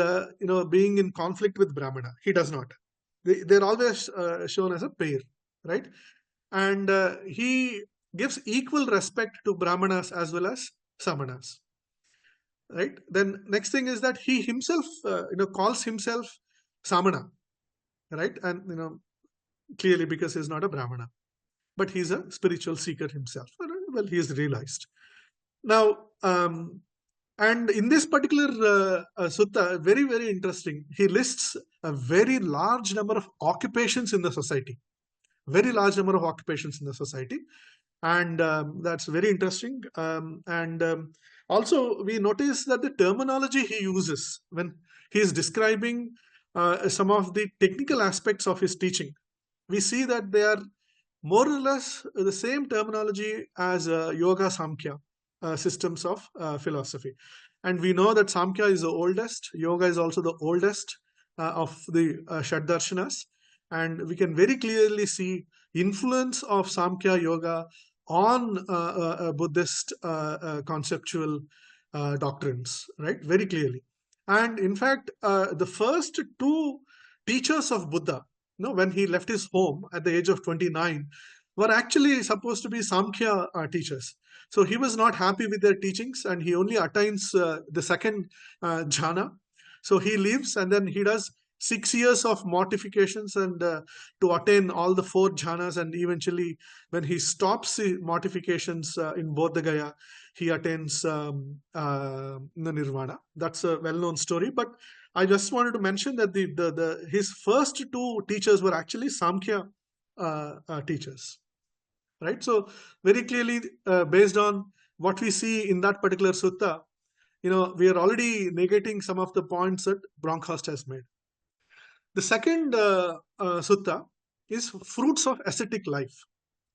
being in conflict with brahmana. He does not. They're always shown as a pair, right? And he gives equal respect to brahmanas as well as samanas, right? Then next thing is that he himself calls himself samana, right? And clearly because he's not a brahmana, but he's a spiritual seeker himself. Well, he is realized. Now, and in this particular sutta, very, very interesting, he lists a very large number of occupations in the society. Very large number of occupations in the society. And that's very interesting. And also, we notice that the terminology he uses when he is describing some of the technical aspects of his teaching, we see that they are more or less the same terminology as Yoga Samkhya systems of philosophy. And we know that Samkhya is the oldest, Yoga is also the oldest of the Shaddarshanas. And we can very clearly see influence of Samkhya Yoga on Buddhist conceptual doctrines, right? Very clearly. And in fact, the first two teachers of Buddha, when he left his home at the age of 29, were actually supposed to be Samkhya teachers. So he was not happy with their teachings, and he only attains the second jhana. So he leaves, and then he does 6 years of mortifications and to attain all the four jhanas, and eventually when he stops the mortifications in Bodh Gaya, he attains nirvana. That's a well-known story, but I just wanted to mention that his first two teachers were actually Samkhya teachers, right? So very clearly, based on what we see in that particular sutta, we are already negating some of the points that Bronkhorst has made. The second sutta is fruits of ascetic life,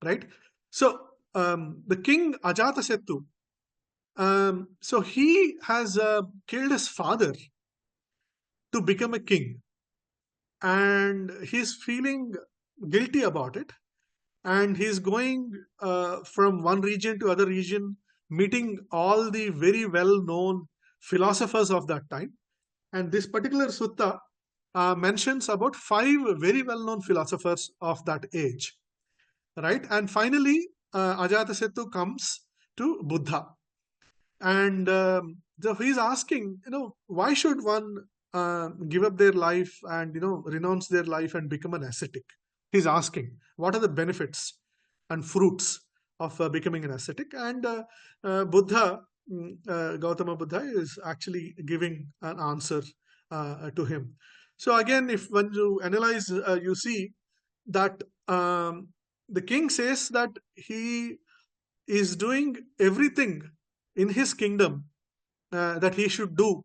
right? So the king Ajatasattu, so he has killed his father to become a king, and he's feeling guilty about it, and he's going from one region to other region, meeting all the very well-known philosophers of that time. And this particular sutta mentions about 5 very well-known philosophers of that age, right? And finally, Ajatasattu comes to Buddha, and so he's asking, why should one give up their life and renounce their life and become an ascetic? He's asking, what are the benefits and fruits of becoming an ascetic? And Buddha, Gautama Buddha, is actually giving an answer to him. So again, if when you analyze, you see that the king says that he is doing everything in his kingdom that he should do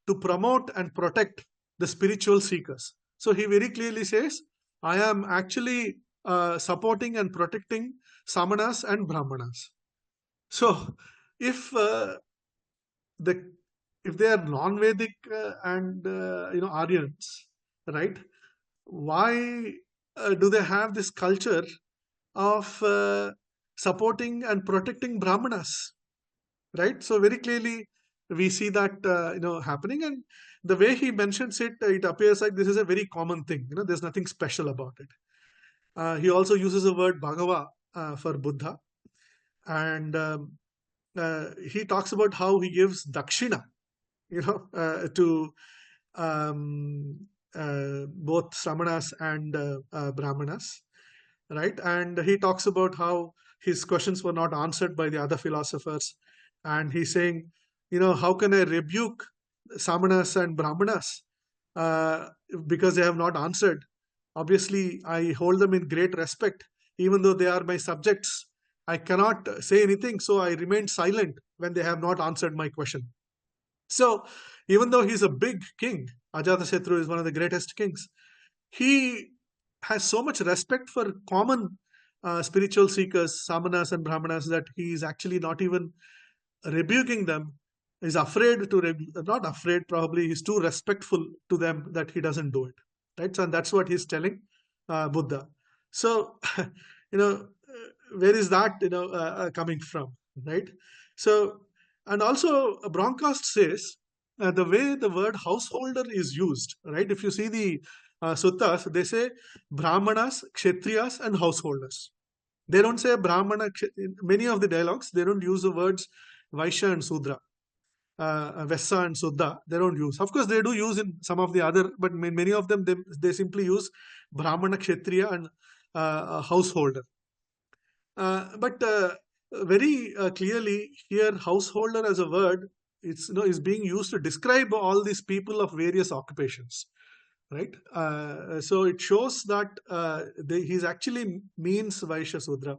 to promote and protect the spiritual seekers. So he very clearly says, I am actually supporting and protecting samanas and brahmanas. So if the if they are non-Vedic and Aryans, right? Why do they have this culture of supporting and protecting brahmanas, right? So very clearly, we see that happening, and the way he mentions it, it appears like this is a very common thing. There's nothing special about it. He also uses the word Bhagava for Buddha, and he talks about how he gives dakshina, to um, both Samanas and Brahmanas, right? And he talks about how his questions were not answered by the other philosophers, and he's saying, how can I rebuke Samanas and Brahmanas uh, because they have not answered? Obviously, I hold them in great respect, even though they are my subjects. I cannot say anything, so I remain silent when they have not answered my question. So, even though he's a big king, Ajatasattu is one of the greatest kings, he has so much respect for common spiritual seekers, samanas and brahmanas, that he is actually not even rebuking them. He's afraid to, not afraid, probably, he's too respectful to them that he doesn't do it. Right? So, and that's what he's telling Buddha. So, where is that, coming from? Right? So, and also, Bronkhorst says the way the word householder is used, right? If you see the suttas, they say brahmanas, kshatriyas, and householders. They don't say brahmana. In many of the dialogues, they don't use the words vaishya and sudra, vessa and suddha. They don't use. Of course, they do use in some of the other, but many of them, they simply use brahmana, kshatriya, and householder. But very clearly here, householder as a word, is being used to describe all these people of various occupations, right? So it shows that he's actually means Vaishya Sudra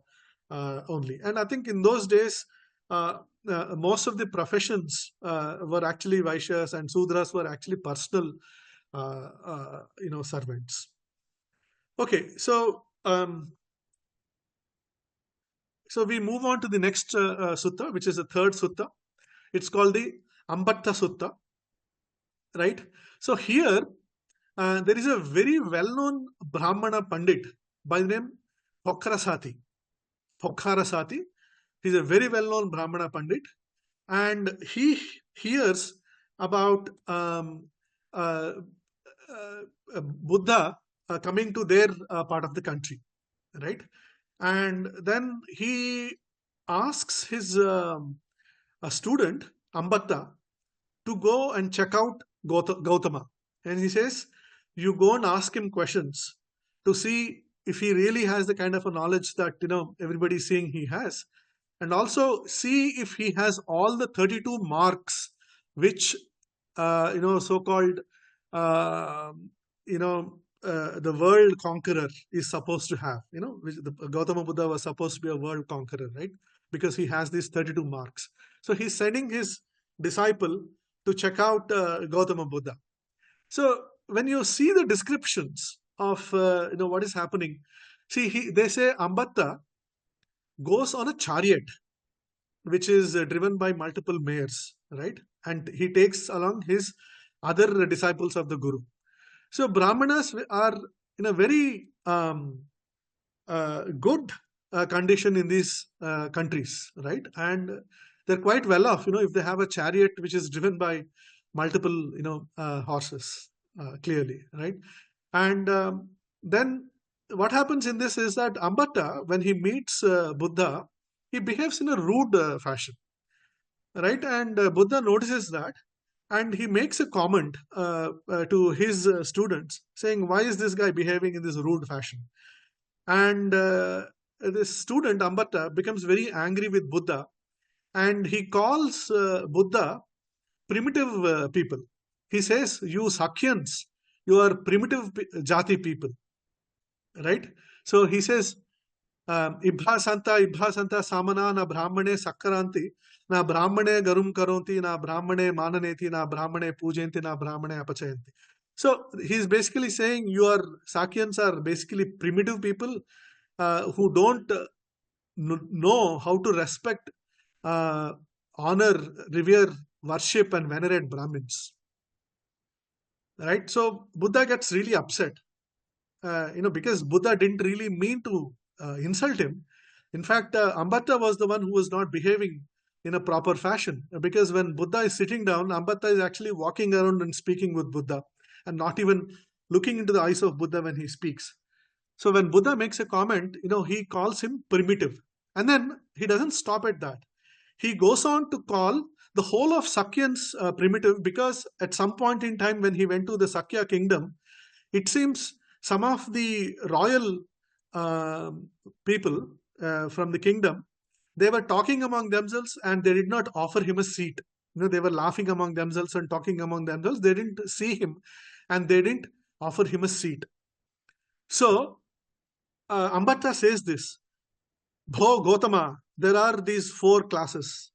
only. And I think in those days, most of the professions were actually Vaishyas, and Sudras were actually personal, servants. Okay, so we move on to the next sutta, which is the third sutta. It's called the Ambatta Sutta, right? So here, there is a very well-known Brahmana Pandit by the name Pokharasati. Pokharasati. He's a very well-known Brahmana Pandit, and he hears about Buddha coming to their part of the country, right? And then he asks his a student, Ambatta, to go and check out Gautama. And he says, you go and ask him questions to see if he really has the kind of a knowledge that everybody's saying he has, and also see if he has all the 32 marks which so-called uh, the world conqueror is supposed to have. Which the Gautama Buddha was supposed to be a world conqueror, right? Because he has these 32 marks. So he's sending his disciple to check out Gautama Buddha. So when you see the descriptions of what is happening, see, they say Ambatta goes on a chariot which is driven by multiple mares, right? And he takes along his other disciples of the Guru. So Brahmanas are in a very good condition in these countries, right? And they're quite well off, if they have a chariot which is driven by multiple, horses, clearly, right? And then what happens in this is that Ambatta, when he meets Buddha, he behaves in a rude fashion, right? And Buddha notices that, and he makes a comment to his students saying, why is this guy behaving in this rude fashion? And this student, Ambatta, becomes very angry with Buddha, and he calls Buddha primitive people. He says, you Sakyans, you are primitive Jati people, right? So he says, Ibhasanta samana na brahmane sakkaranti, na brahmane garum karonti, na brahmane mananeti, na brahmane pujanti, na brahmane apachayanti. So he's basically saying your Sakyans are basically primitive people who don't know how to respect, honor, revere, worship, and venerate Brahmins. Right? So Buddha gets really upset, because Buddha didn't really mean to insult him. In fact, Ambatta was the one who was not behaving in a proper fashion. Because when Buddha is sitting down, Ambatta is actually walking around and speaking with Buddha and not even looking into the eyes of Buddha when he speaks. So when Buddha makes a comment, he calls him primitive. And then he doesn't stop at that. He goes on to call the whole of Sakyans primitive, because at some point in time when he went to the Sakya kingdom, it seems some of the royal uh, people from the kingdom, they were talking among themselves and they did not offer him a seat. They were laughing among themselves and talking among themselves. They didn't see him and they didn't offer him a seat. So Ambatta says this: Bho Gotama, there are these four classes: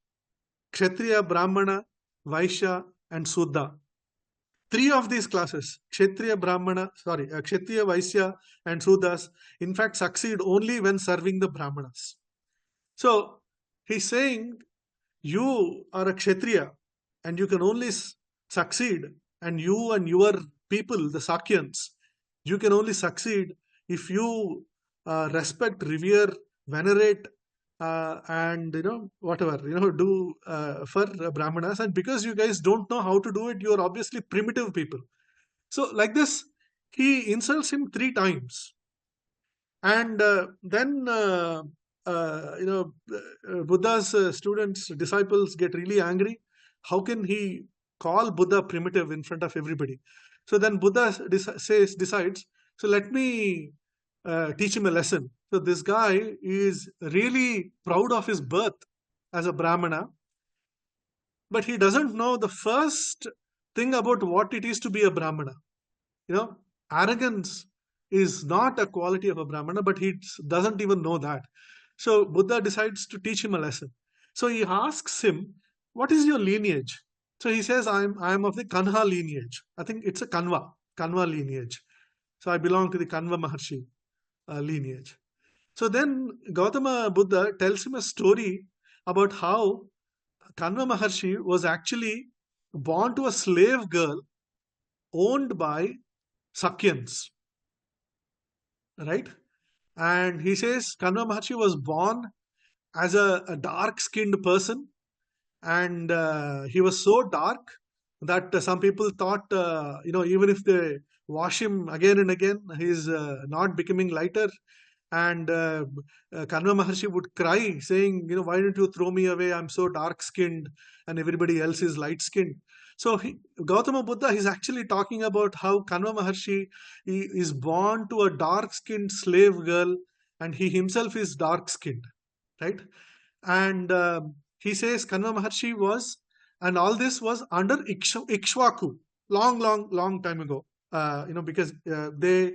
Kshatriya, Brahmana, Vaishya, and Sudda. Three of these classes, Kshatriya, Vaishya, and Suddas, in fact, succeed only when serving the Brahmanas. So he's saying you are a Kshatriya and you can only succeed, and you and your people, the Sakyans, you can only succeed if you respect, revere, venerate, and whatever do for Brahmanas. And because you guys don't know how to do it, you are obviously primitive people. So like this, he insults him three times. And then Buddha's students, disciples get really angry. How can he call Buddha primitive in front of everybody? So then Buddha decides, so let me teach him a lesson. So this guy is really proud of his birth as a Brahmana, but he doesn't know the first thing about what it is to be a Brahmana. Arrogance is not a quality of a Brahmana, but he doesn't even know that. So Buddha decides to teach him a lesson. So he asks him, what is your lineage? So he says, I am of the Kanha lineage. I think it's a Kanva lineage. So I belong to the Kanva Maharshi lineage. So then Gautama Buddha tells him a story about how Kanva Maharshi was actually born to a slave girl owned by Sakyans, right? And he says Kanva Maharshi was born as a dark-skinned person, and he was so dark that some people thought, even if they wash him again and again, he's not becoming lighter. And Kanva Maharshi would cry, saying, why don't you throw me away? I'm so dark-skinned, and everybody else is light-skinned. So Gautama Buddha is actually talking about how Kanva Maharshi is born to a dark-skinned slave girl, and he himself is dark-skinned, right? And he says Kanva Maharshi was, and all this was under Ikshvaku, long time ago. Because they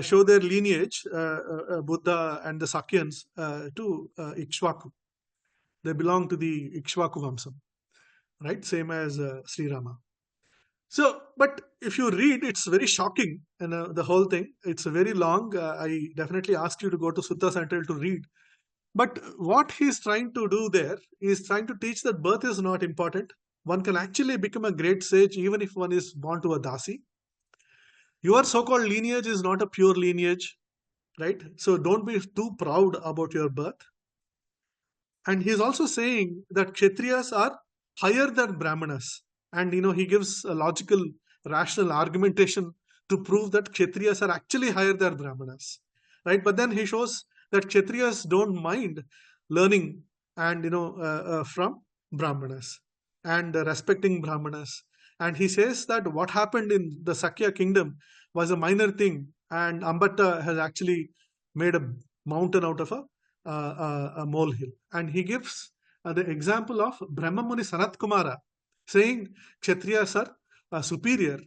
show their lineage, Buddha and the Sakyans, to Ikshvaku. They belong to the Ikshvaku Vamsam, right? Same as Sri Rama. So, but if you read, it's very shocking, and the whole thing. It's very long. I definitely ask you to go to Sutta Central to read. But what he's trying to do there is trying to teach that birth is not important. One can actually become a great sage even if one is born to a dasi. Your so-called lineage is not a pure lineage, right? So don't be too proud about your birth. And he's also saying that Kshatriyas are higher than Brahmanas. And he gives a logical, rational argumentation to prove that Kshatriyas are actually higher than Brahmanas, right? But then he shows that Kshatriyas don't mind learning and from Brahmanas and respecting Brahmanas. And he says that what happened in the Sakya kingdom was a minor thing, and Ambatta has actually made a mountain out of a molehill. And he gives the example of Brahmamuni Sanat Kumara, saying Kshatriyas are superior,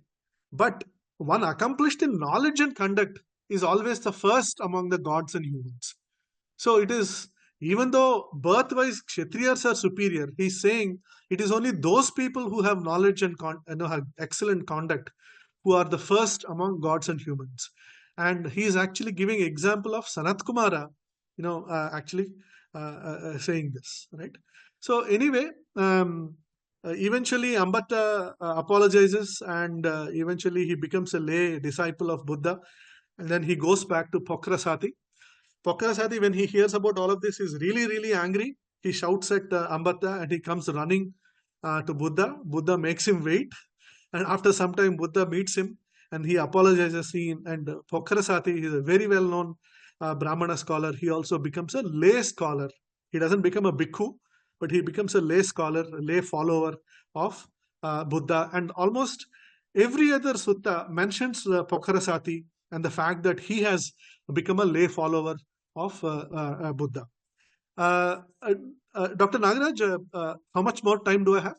but one accomplished in knowledge and conduct is always the first among the gods and humans. So it is, even though birth-wise Kshatriyas are superior, he's saying it is only those people who have knowledge and have excellent conduct who are the first among gods and humans. And he is actually giving example of Sanat Kumara, actually saying this, right? So anyway, eventually Ambatta apologizes, and eventually he becomes a lay disciple of Buddha, and then he goes back to Pokrasati. Pokrasati, when he hears about all of this, is really, really angry. he shouts at Ambatta and he comes running to Buddha. Buddha makes him wait, and after some time, Buddha meets him and he apologizes. And Pokharasati is a very well known Brahmana scholar. He also becomes a lay scholar. He doesn't become a bhikkhu, but he becomes a lay scholar, a lay follower of Buddha. And almost every other sutta mentions Pokharasati and the fact that he has become a lay follower of Buddha. Dr. Nagaraj, how much more time do I have?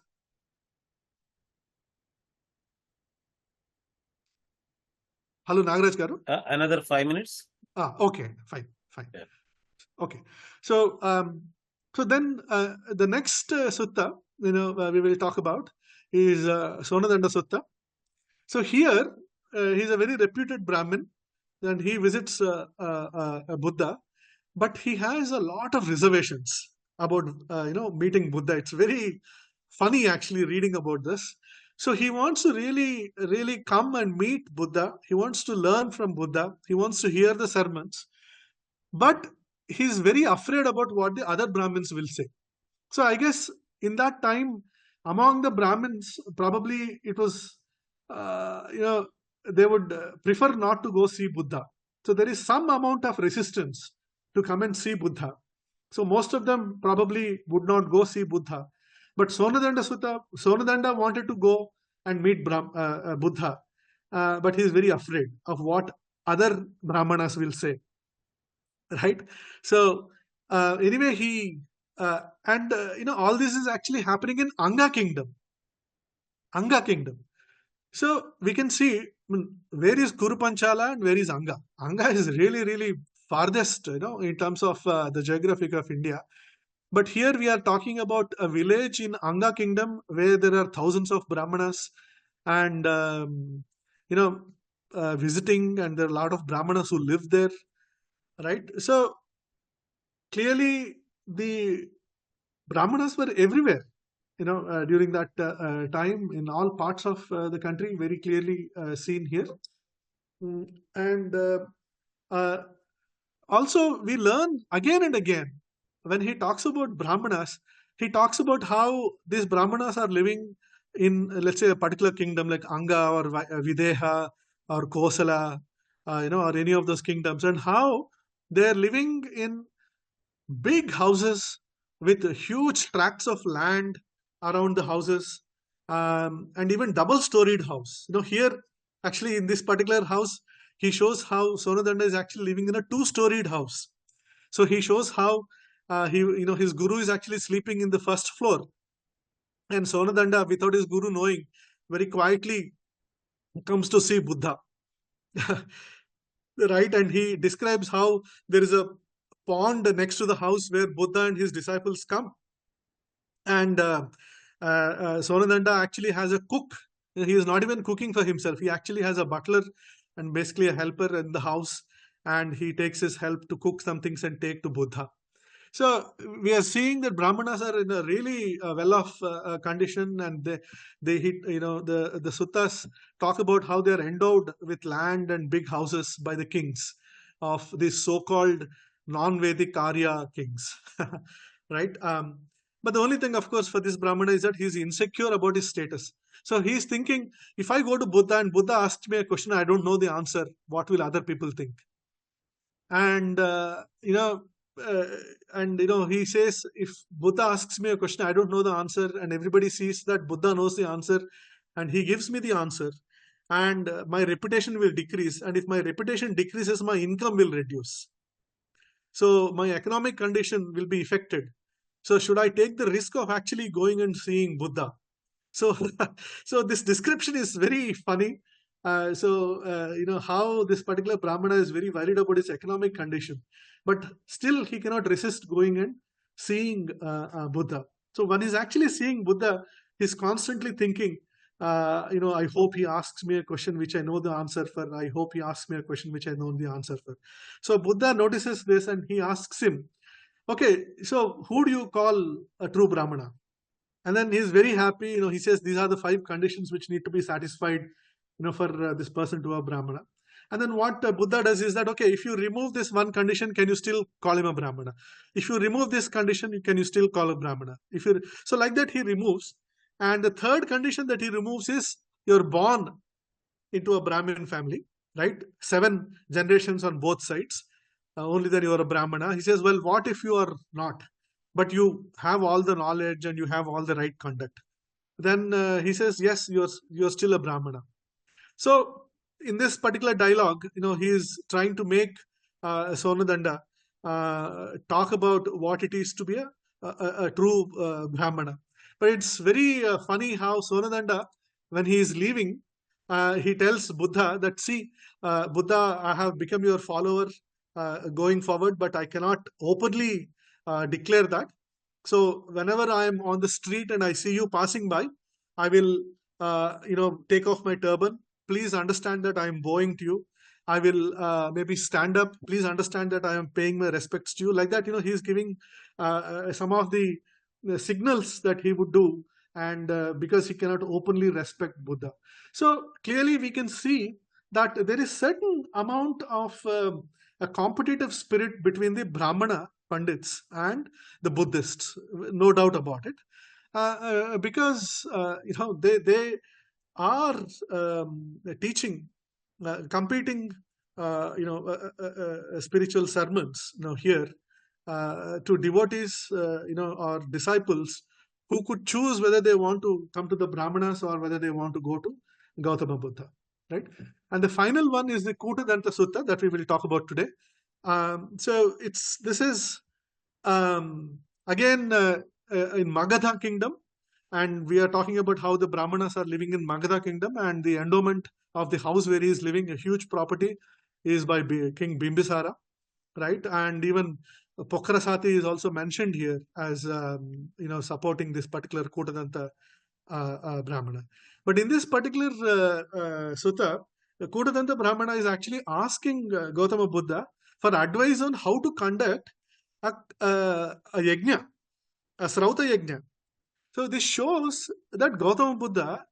Hello, Nagaraj Garu. Another 5 minutes. Okay, fine. Yeah. Okay, so then the next sutta, we will talk about is Sonadanda Sutta. So here, he's a very reputed Brahmin, and he visits Buddha, but he has a lot of reservations about meeting Buddha. It's very funny actually reading about this. So he wants to really come and meet Buddha. He wants to learn from Buddha. He wants to hear the sermons, but he's very afraid about what the other Brahmins will say. So I guess in that time, among the Brahmins, probably it was, they would prefer not to go see Buddha. So there is some amount of resistance to come and see Buddha. So most of them probably would not go see Buddha. But Sonadanda wanted to go and meet Buddha, but he is very afraid of what other Brahmanas will say. Right? So anyway, he all this is actually happening in Anga kingdom. So we can see, where is Kuru Panchala and where is Anga. Anga is really farthest, in terms of the geography of India. But here we are talking about a village in Anga kingdom where there are thousands of Brahmanas and visiting, and there are a lot of Brahmanas who live there, right? So clearly the Brahmanas were everywhere, during that time in all parts of the country, very clearly seen here. And also we learn again and again, when he talks about Brahmanas, he talks about how these Brahmanas are living in, let's say, a particular kingdom like Anga or Videha or Kosala, or any of those kingdoms, and how they're living in big houses with huge tracts of land around the houses, and even double-storied house. Here, actually, in this particular house, he shows how Sonadanda is actually living in a two-storied house. So he shows how his guru is actually sleeping in the first floor, and Sonadanda, without his guru knowing, very quietly comes to see Buddha. Right? And he describes how there is a pond next to the house where Buddha and his disciples come. And Sonadanda actually has a cook. He is not even cooking for himself. He actually has a butler and basically a helper in the house. And he takes his help to cook some things and take to Buddha. So we are seeing that Brahmanas are in a really well-off condition, and they hit, the suttas talk about how they are endowed with land and big houses by the kings of these so-called non-Vedic Arya kings, right? But the only thing, of course, for this Brahmana is that he's insecure about his status. So he's thinking, if I go to Buddha and Buddha asks me a question, I don't know the answer, what will other people think? And he says, if Buddha asks me a question, I don't know the answer, and everybody sees that Buddha knows the answer, and he gives me the answer, and my reputation will decrease. And if my reputation decreases, my income will reduce. So my economic condition will be affected. So should I take the risk of actually going and seeing Buddha? So, so this description is very funny. How this particular Brahmana is very worried about his economic condition, but still he cannot resist going and seeing Buddha. So when he's actually seeing Buddha, he's constantly thinking, I hope he asks me a question which I know the answer for. I hope he asks me a question which I know the answer for. So Buddha notices this and he asks him, okay, so who do you call a true Brahmana? And then he's very happy. He says these are the 5 conditions which need to be satisfied, for this person to a Brahmana. And then what Buddha does is that, okay, if you remove this one condition, can you still call him a Brahmana? If you remove this condition, can you still call a Brahmana? If you so like that he removes. And the third condition that he removes is you're born into a Brahmin family, right? 7 generations on both sides. Only then you are a Brahmana. He says, well, what if you are not? But you have all the knowledge and you have all the right conduct. Then he says, yes, you're still a Brahmana. So in this particular dialogue, he is trying to make Sonadanda talk about what it is to be a true Brahmana. But it's very funny how Sonadanda, when he is leaving, he tells Buddha that, see, Buddha, I have become your follower going forward, but I cannot openly declare that. So whenever I am on the street and I see you passing by, I will, take off my turban. Please understand that I am bowing to you. I will maybe stand up. Please understand that I am paying my respects to you. Like that, he is giving some of the signals that he would do, and because he cannot openly respect Buddha. So clearly, we can see that there is certain amount of a competitive spirit between the Brahmana Pandits and the Buddhists, no doubt about it, because they are teaching competing spiritual sermons here to devotees or disciples who could choose whether they want to come to the Brahmanas or whether they want to go to Gautama Buddha, right? And the final one is the Kutadanta Sutta that we will talk about today. So this is again in Magadha kingdom, and we are talking about how the Brahmanas are living in Magadha kingdom, and the endowment of the house where he is living, a huge property, is by King Bimbisara, right? And even Pokrasati is also mentioned here as supporting this particular Kutadanta Brahmana. But in this particular sutta, the Kutadanta Brahmana is actually asking Gautama Buddha for advice on how to conduct a yajna, a Srauta yajna. So this shows that Gautama Buddha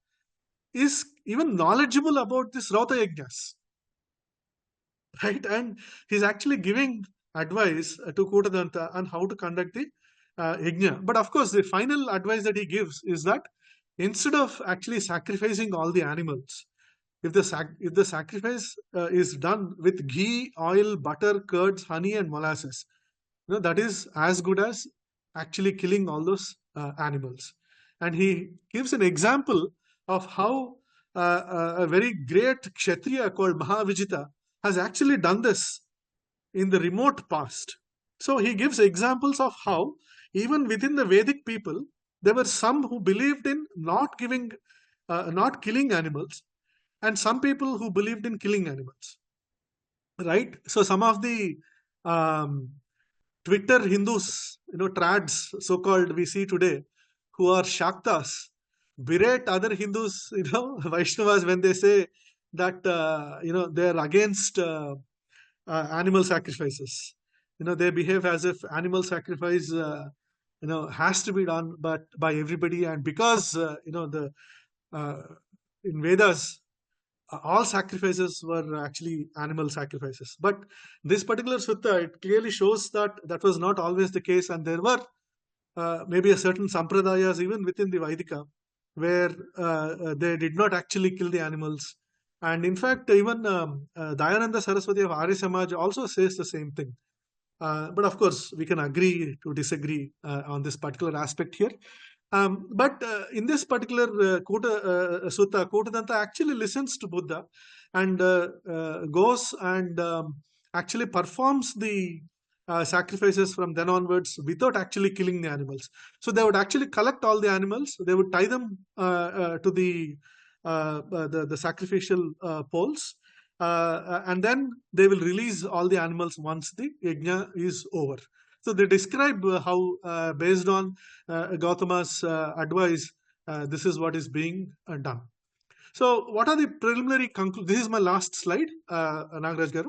is even knowledgeable about this Srauta yajnas, right? And he's actually giving advice to Kutadanta on how to conduct the yajna. But of course, the final advice that he gives is that instead of actually sacrificing all the animals, if the sacrifice is done with ghee, oil, butter, curds, honey, and molasses, that is as good as actually killing all those animals. And he gives an example of how a very great Kshatriya called Mahavijita has actually done this in the remote past. So he gives examples of how, even within the Vedic people, there were some who believed in not killing animals, and some people who believed in killing animals. Right? So some of the Twitter Hindus, trads, so-called, we see today, who are Shaktas, berate other Hindus, Vaishnavas, when they say that, they're against animal sacrifices. They behave as if animal sacrifice, has to be done, but by everybody, and because, the in Vedas, all sacrifices were actually animal sacrifices. But this particular sutta, it clearly shows that that was not always the case, and there were maybe a certain sampradayas even within the Vaidika where they did not actually kill the animals. And in fact, even Dayananda Saraswati of Arya Samaj also says the same thing. But of course, we can agree to disagree on this particular aspect here. But in this particular sutta, Kotadanta actually listens to Buddha and goes and actually performs the sacrifices from then onwards without actually killing the animals. So they would actually collect all the animals, they would tie them to the sacrificial poles, and then they will release all the animals once the yajna is over. So they describe how, based on Gautama's advice, this is what is being done. So, what are the preliminary conclusions? This is my last slide, Nagaraj Garu.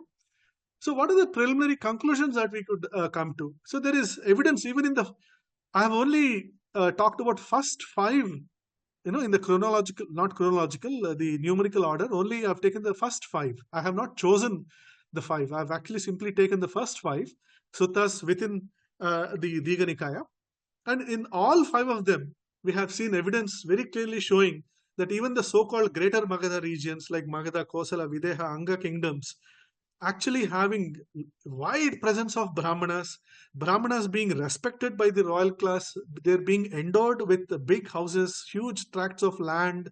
So, what are the preliminary conclusions that we could come to? So, there is evidence even in the. I have only talked about first 5 in the chronological, not chronological, the numerical order, only I've taken the first five. I have not chosen the five. I've actually simply taken the first five suttas within the Digha Nikaya. And in all five of them, we have seen evidence very clearly showing that even the so-called greater Magadha regions like Magadha, Kosala, Videha, Anga kingdoms actually having wide presence of Brahmanas being respected by the royal class, they're being endowed with big houses, huge tracts of land,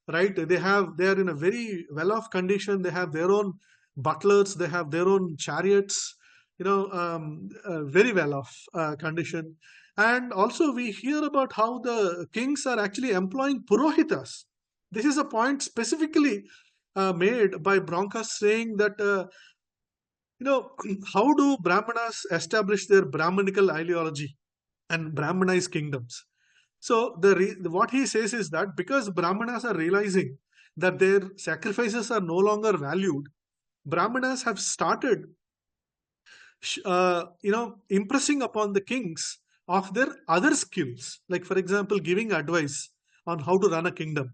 right? They are in a very well-off condition. They have their own butlers, they have their own chariots, very well-off condition. And also we hear about how the kings are actually employing purohitas. This is a point specifically made by Broncos, saying that how do Brahmanas establish their Brahminical ideology and Brahmanized kingdoms? So what he says is that because Brahmanas are realizing that their sacrifices are no longer valued, Brahmanas have started, impressing upon the kings of their other skills, like for example, giving advice on how to run a kingdom.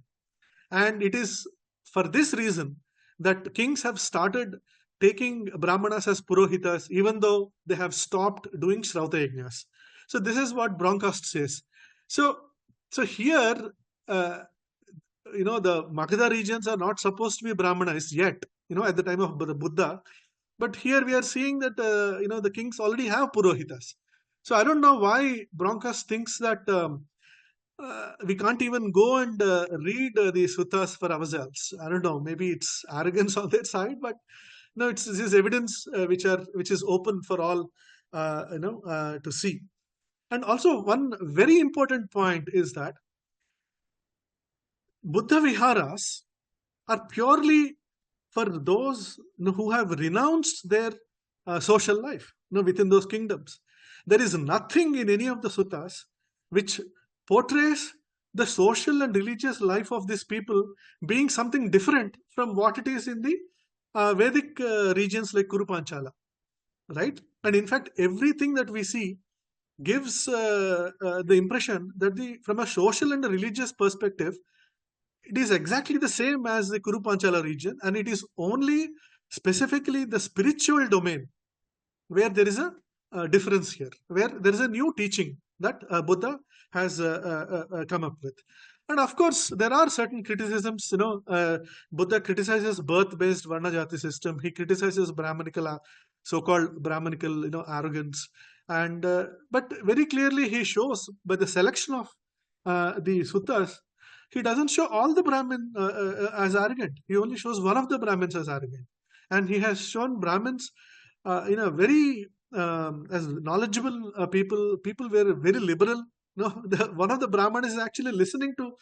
And it is for this reason that kings have started taking Brahmanas as Purohitas, even though they have stopped doing Shrauta Yajnas. So this is what Bronckhorst says. So, so here, the Magadha regions are not supposed to be Brahmanized yet, at the time of the Buddha. But here we are seeing that, the kings already have Purohitas. So I don't know why Bronckhorst thinks that we can't even go and read the suttas for ourselves. I don't know. Maybe it's arrogance on their side, but no, this is evidence which is open for all, to see. And also, one very important point is that Buddha viharas are purely for those who have renounced their social life, within those kingdoms. There is nothing in any of the suttas which portrays the social and religious life of these people being something different from what it is in the Vedic regions like Kuru Panchala, right? And in fact, everything that we see gives the impression that from a social and a religious perspective, it is exactly the same as the Kuru Panchala region, and it is only specifically the spiritual domain where there is a difference here, where there is a new teaching that Buddha has come up with. And of course, there are certain criticisms. Buddha criticizes birth-based Varna Jati system. He criticizes Brahminical, so-called Brahminical, arrogance. And but very clearly, he shows by the selection of the suttas, he doesn't show all the Brahmin as arrogant. He only shows one of the Brahmins as arrogant, and he has shown Brahmins in a very as knowledgeable people. People were very liberal. No, one of the Brahmanas is actually listening to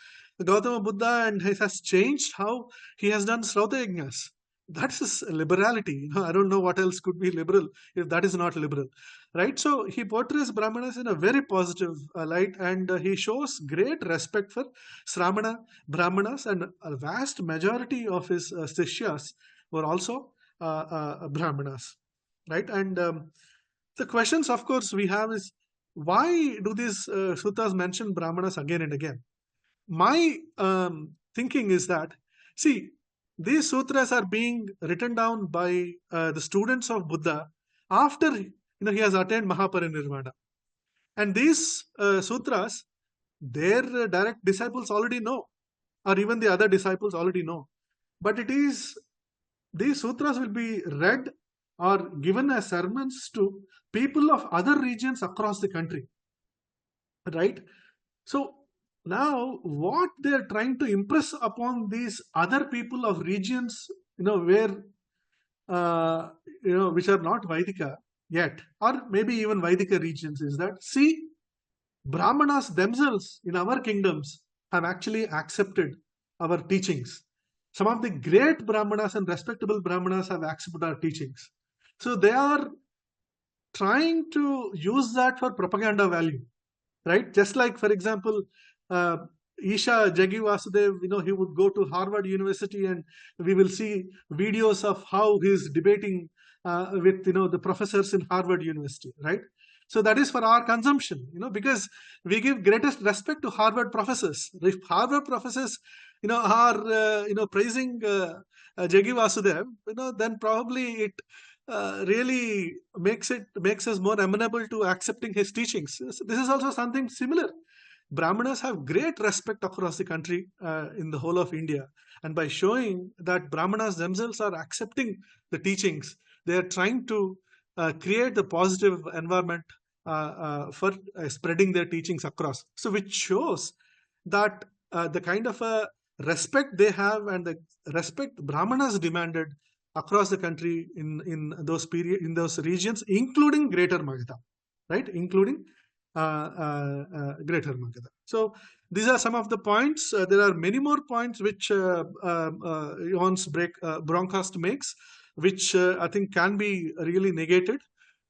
Gautama Buddha, and he has changed how he has done Srauta Yajnas. That's his liberality. I don't know what else could be liberal if that is not liberal, right? So he portrays Brahmanas in a very positive light, and he shows great respect for Sramana Brahmanas, and a vast majority of his Sishyas were also Brahmanas, right? And the questions, of course, we have is, why do these suttas mention Brahmanas again and again? My thinking is that, see, these sutras are being written down by the students of Buddha after he has attained Mahaparinirvana, and these sutras, their direct disciples already know, or even the other disciples already know. But it is, these sutras will be read or given as sermons to people of other regions across the country, right? So now what they are trying to impress upon these other people of regions, where which are not Vaidika yet, or maybe even Vaidika regions, is that, see, Brahmanas themselves in our kingdoms have actually accepted our teachings. Some of the great Brahmanas and respectable Brahmanas have accepted our teachings. So they are trying to use that for propaganda value, right? Just like, for example, Isha Jaggi Vasudev, he would go to Harvard University, and we will see videos of how he's debating with, the professors in Harvard University, right? So that is for our consumption, because we give greatest respect to Harvard professors. If Harvard professors, are praising Jagi Vasudev, then probably it really makes us more amenable to accepting his teachings. So this is also something similar. Brahmanas have great respect across the country, in the whole of India, and by showing that Brahmanas themselves are accepting the teachings, they are trying to create the positive environment for spreading their teachings across. So, which shows that the kind of a respect they have and the respect Brahmanas demanded across the country in those regions, including Greater Magadha, right? Including Greater Magadha. So these are some of the points. There are many more points which Johan's Bronkhorst makes, which I think can be really negated.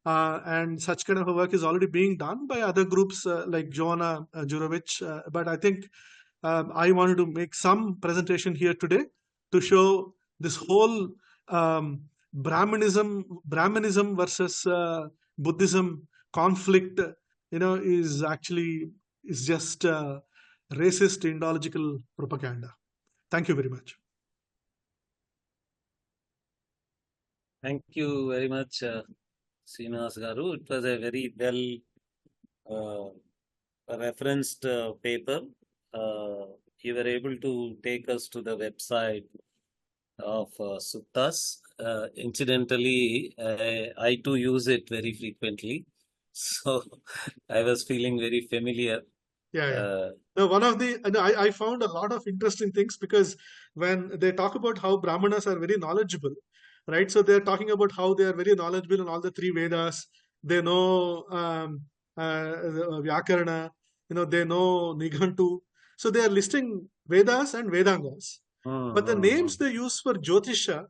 And such kind of a work is already being done by other groups like Joanna Jurovic. But I think I wanted to make some presentation here today to show this whole Brahminism versus Buddhism conflict, is just racist Indological propaganda. Thank you very much. Thank you very much, Srinivas Garu. It was a very well referenced paper. You were able to take us to the website of suttas. Incidentally, I too use it very frequently. So I was feeling very familiar. Yeah. Now, I found a lot of interesting things, because when they talk about how Brahmanas are very knowledgeable, right? So they're talking about how they are very knowledgeable in all the three Vedas. They know Vyakarana, they know Nighantu. So they are listing Vedas and Vedangas. But the names they use for Jyotisha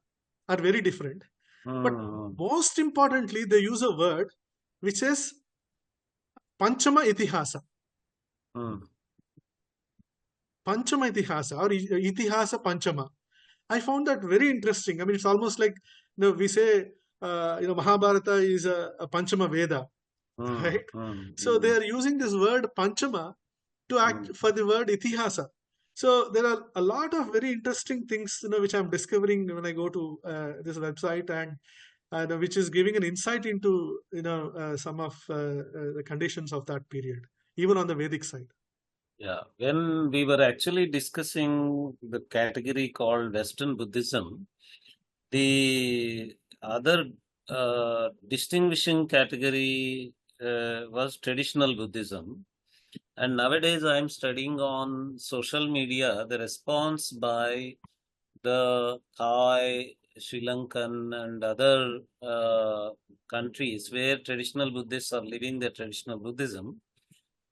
are very different. But most importantly, they use a word which is Panchama Itihasa. Panchama Itihasa or Itihasa Panchama. I found that very interesting. I mean, it's almost like we say Mahabharata is a Panchama Veda, right? So they are using this word Panchama to act for the word Itihasa. So there are a lot of very interesting things which I'm discovering when I go to this website, and which is giving an insight into some of the conditions of that period, even on the Vedic side. Yeah, when we were actually discussing the category called Western Buddhism, the other distinguishing category was traditional Buddhism. And nowadays I'm studying on social media the response by the Thai, Sri Lankan, and other countries where traditional Buddhists are living their traditional Buddhism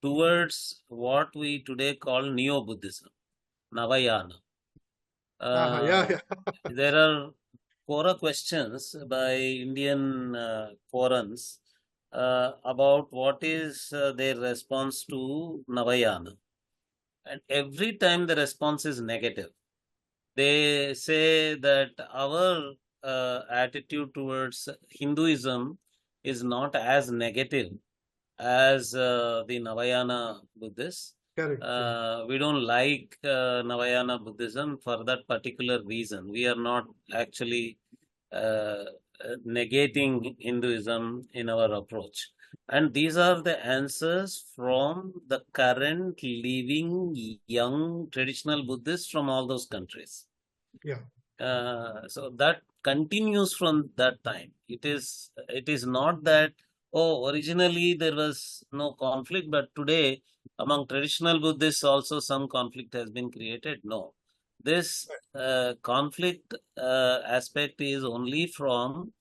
towards what we today call Neo-Buddhism, Navayana. Yeah. There are Quora questions by Indian forums about what is their response to Navayana. And every time the response is negative. They say that our attitude towards Hinduism is not as negative as the Navayana Buddhists. Correct. We don't like Navayana Buddhism for that particular reason. We are not actually negating Hinduism in our approach. And these are the answers from the current living young traditional Buddhists from all those countries. Yeah. So that continues from that time. It is not that, originally there was no conflict, but today among traditional Buddhists also some conflict has been created. No, this conflict aspect is only from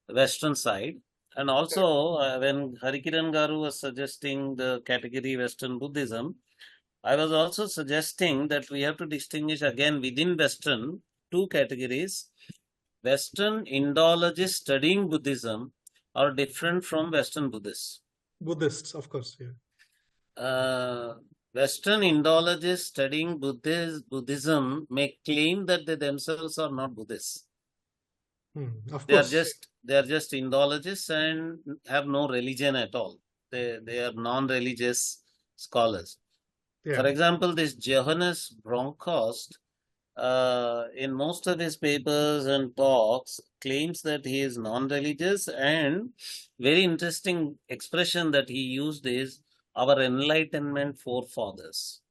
Western side. And also when Harikiran Garu was suggesting the category Western Buddhism, I was also suggesting that we have to distinguish again within Western two categories. Western Indologists studying Buddhism are different from Western Buddhists. Buddhists, of course, yeah. Western Indologists studying Buddhism may claim that they themselves are not Buddhists. Of They course. are just Indologists and have no religion at all. they are non-religious scholars. Yeah. For example, this Johannes Bronkhorst, in most of his papers and talks, claims that he is non-religious, and very interesting expression that he used is our Enlightenment forefathers.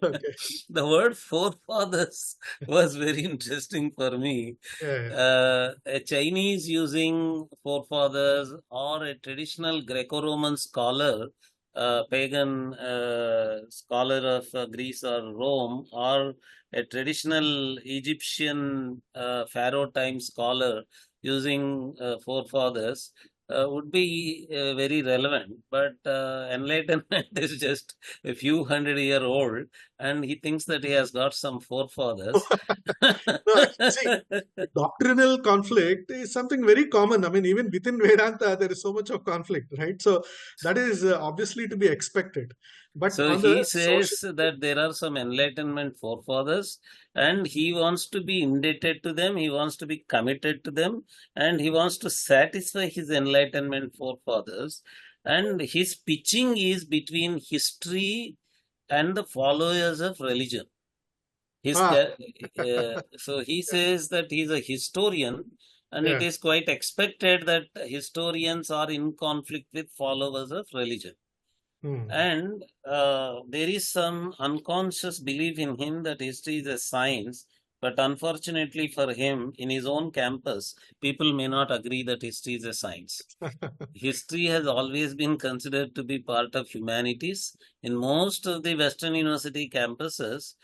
Okay. The word forefathers was very interesting for me. Yeah. Yeah. A Chinese using forefathers, or a traditional Greco-Roman scholar, pagan scholar of Greece or Rome, or a traditional Egyptian pharaoh time scholar using forefathers would be very relevant. But enlightenment is just a few 100-year old, and he thinks that he has got some forefathers. No, see, doctrinal conflict is something very common. I mean, even within Vedanta, there is so much of conflict, right? So that is obviously to be expected. But So on the he social, says that there are some enlightenment forefathers, and he wants to be indebted to them, he wants to be committed to them, and he wants to satisfy his enlightenment forefathers. And his pitching is between history and the followers of religion. ah, So he says that he's a historian, and it yeah, is quite expected that historians are in conflict with followers of religion. hmm. And there is some unconscious belief in him that history is a science, but unfortunately for him, in his own campus, people may not agree that history is a science. History has always been considered to be part of humanities. In most of the Western University campuses,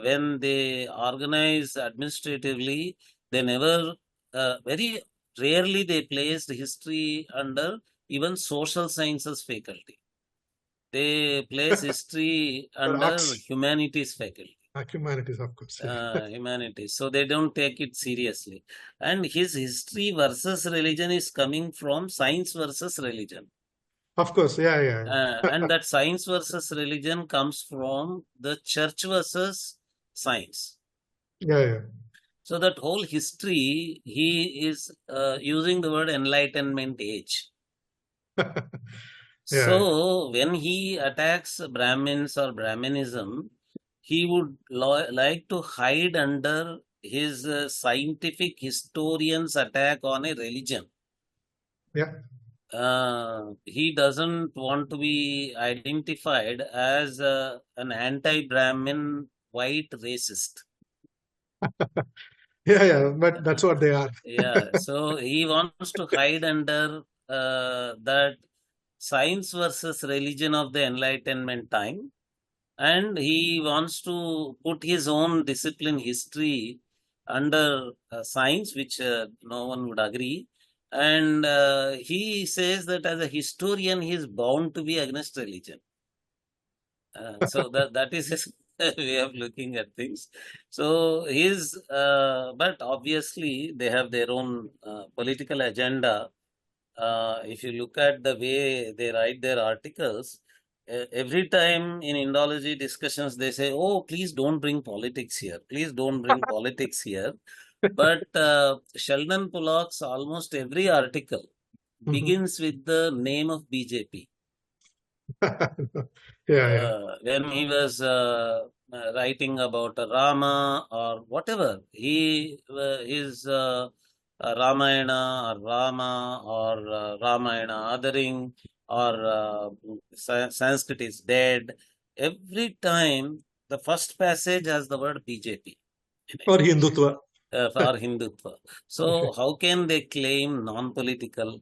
when they organize administratively, they never, very rarely, they placed history under even social sciences faculty. They place history The under arts, humanities faculty. humanities, of course. Yeah, Humanities. So they don't take it seriously. And his history versus religion is coming from science versus religion. of course. Yeah, yeah, And that science versus religion comes from the church versus science. yeah, yeah, So that whole history, he is using the word enlightenment age. yeah, So when he attacks Brahmins or Brahminism, he would like to hide under his scientific historian's attack on a religion. yeah. He doesn't want to be identified as an anti-Brahmin white racist. Yeah, yeah, but that's what they are. Yeah, so he wants to hide under that science versus religion of the Enlightenment time, and he wants to put his own discipline, history, under science, which no one would agree. And he says that as a historian, he is bound to be against religion. So that is his way of looking at things. So his, but obviously they have their own political agenda. If you look at the way they write their articles, every time in Indology discussions, they say, "Oh, please don't bring politics here. Please don't bring politics here." But Sheldon Pollock's almost every article Mhm. begins with the name of BJP. Yeah, yeah, When he was writing about Rama or whatever, his Ramayana or Rama or Ramayana othering or Sanskrit is dead. Every time the first passage has the word BJP in it, or Hindutva. for Hindutva. So how can they claim non-political?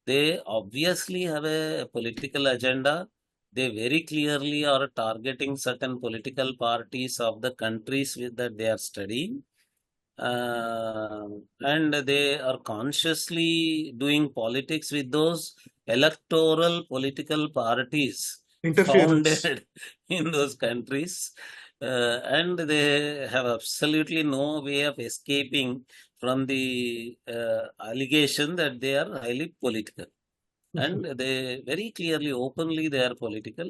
They obviously have a political agenda. They very clearly are targeting certain political parties of the countries that they are studying. Uh, and they are consciously doing politics with those electoral political parties Interference. founded in those countries. And they have absolutely no way of escaping from the allegation that they are highly political. And they very clearly, openly, they are political.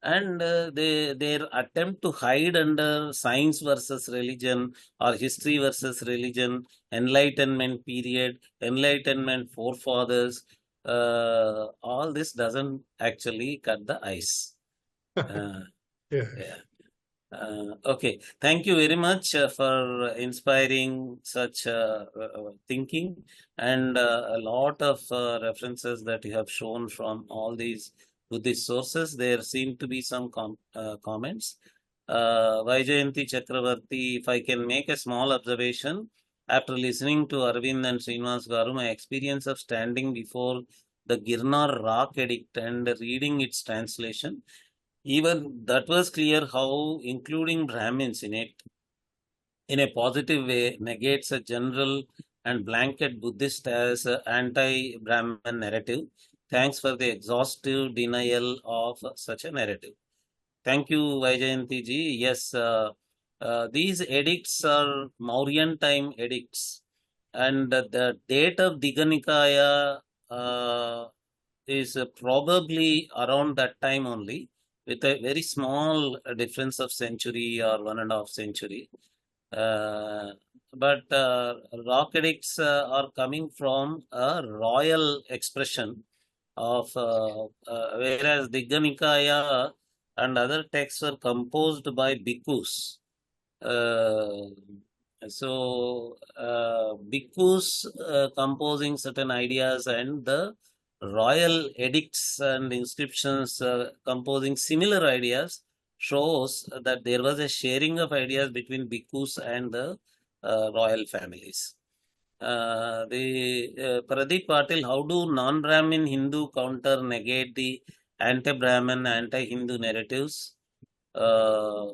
and their attempt to hide under science versus religion or history versus religion, enlightenment period, enlightenment forefathers, all this doesn't actually cut the ice. uh, Yeah. yeah. Okay, thank you very much for inspiring such thinking, and a lot of references that you have shown from all these Buddhist sources. There seem to be some comments. Vaijayanti Chakravarti, if I can make a small observation, after listening to Arvind and Srinivas Garu, my experience of standing before the Girnar rock edict and reading its translation, even that was clear how including Brahmins in a positive way negates a general and blanket Buddhist as anti-Brahman narrative. Thanks for the exhaustive denial of such a narrative. Thank you, Vaijayanti ji. Yes, these edicts are Mauryan time edicts, and the date of Digha Nikaya is probably around that time only, with a very small difference of century or 1.5 century. Uh, but rock edicts are coming from a royal expression of, whereas Digha Nikaya and other texts were composed by bhikkhus. Uh, Bhikkhus composing certain ideas, and the royal edicts and inscriptions composing similar ideas shows that there was a sharing of ideas between bhikkhus and the royal families. Pradeep Patil, how do non-Brahmin Hindu counter negate the anti-Brahmin, anti-Hindu narratives? Uh,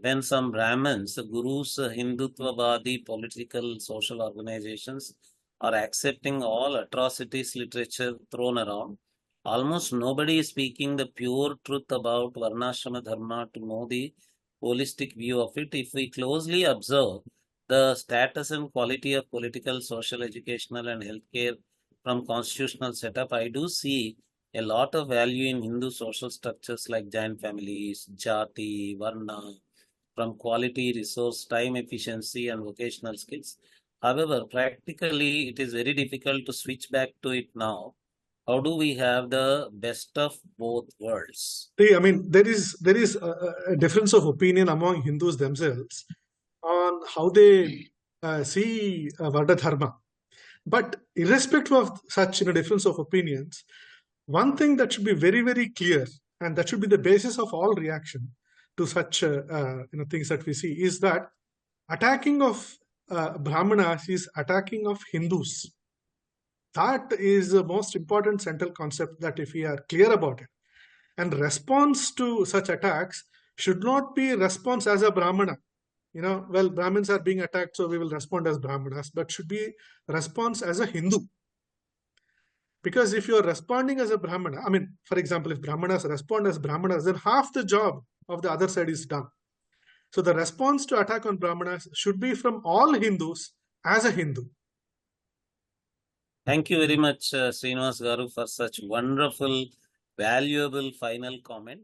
when some Brahmins, gurus, Hindutvavadi political social organizations are accepting all atrocities literature thrown around, almost nobody is speaking the pure truth about Varnashrama Dharma to know the holistic view of it. If we closely observe the status and quality of political, social, educational, and healthcare from constitutional setup, I do see a lot of value in Hindu social structures like giant families, jati, varna, from quality, resource, time efficiency, and vocational skills. However, practically, it is very difficult to switch back to it now. How do we have the best of both worlds? See, I mean, there is a difference of opinion among Hindus themselves on how they see Varna Dharma. But irrespective of such difference of opinions, one thing that should be very, very clear, and that should be the basis of all reaction to such things that we see, is that attacking of Brahmanas is attacking of Hindus. That is the most important central concept, that if we are clear about it, and response to such attacks should not be response as a Brahmana. Well, Brahmins are being attacked, so we will respond as Brahmanas, but should be response as a Hindu. Because if you are responding as a Brahmana, I mean, for example, if Brahmanas respond as Brahmanas, then half the job of the other side is done. So the response to attack on Brahmanas should be from all Hindus as a Hindu. Thank you very much, Srinivas Garu, for such wonderful, valuable final comment.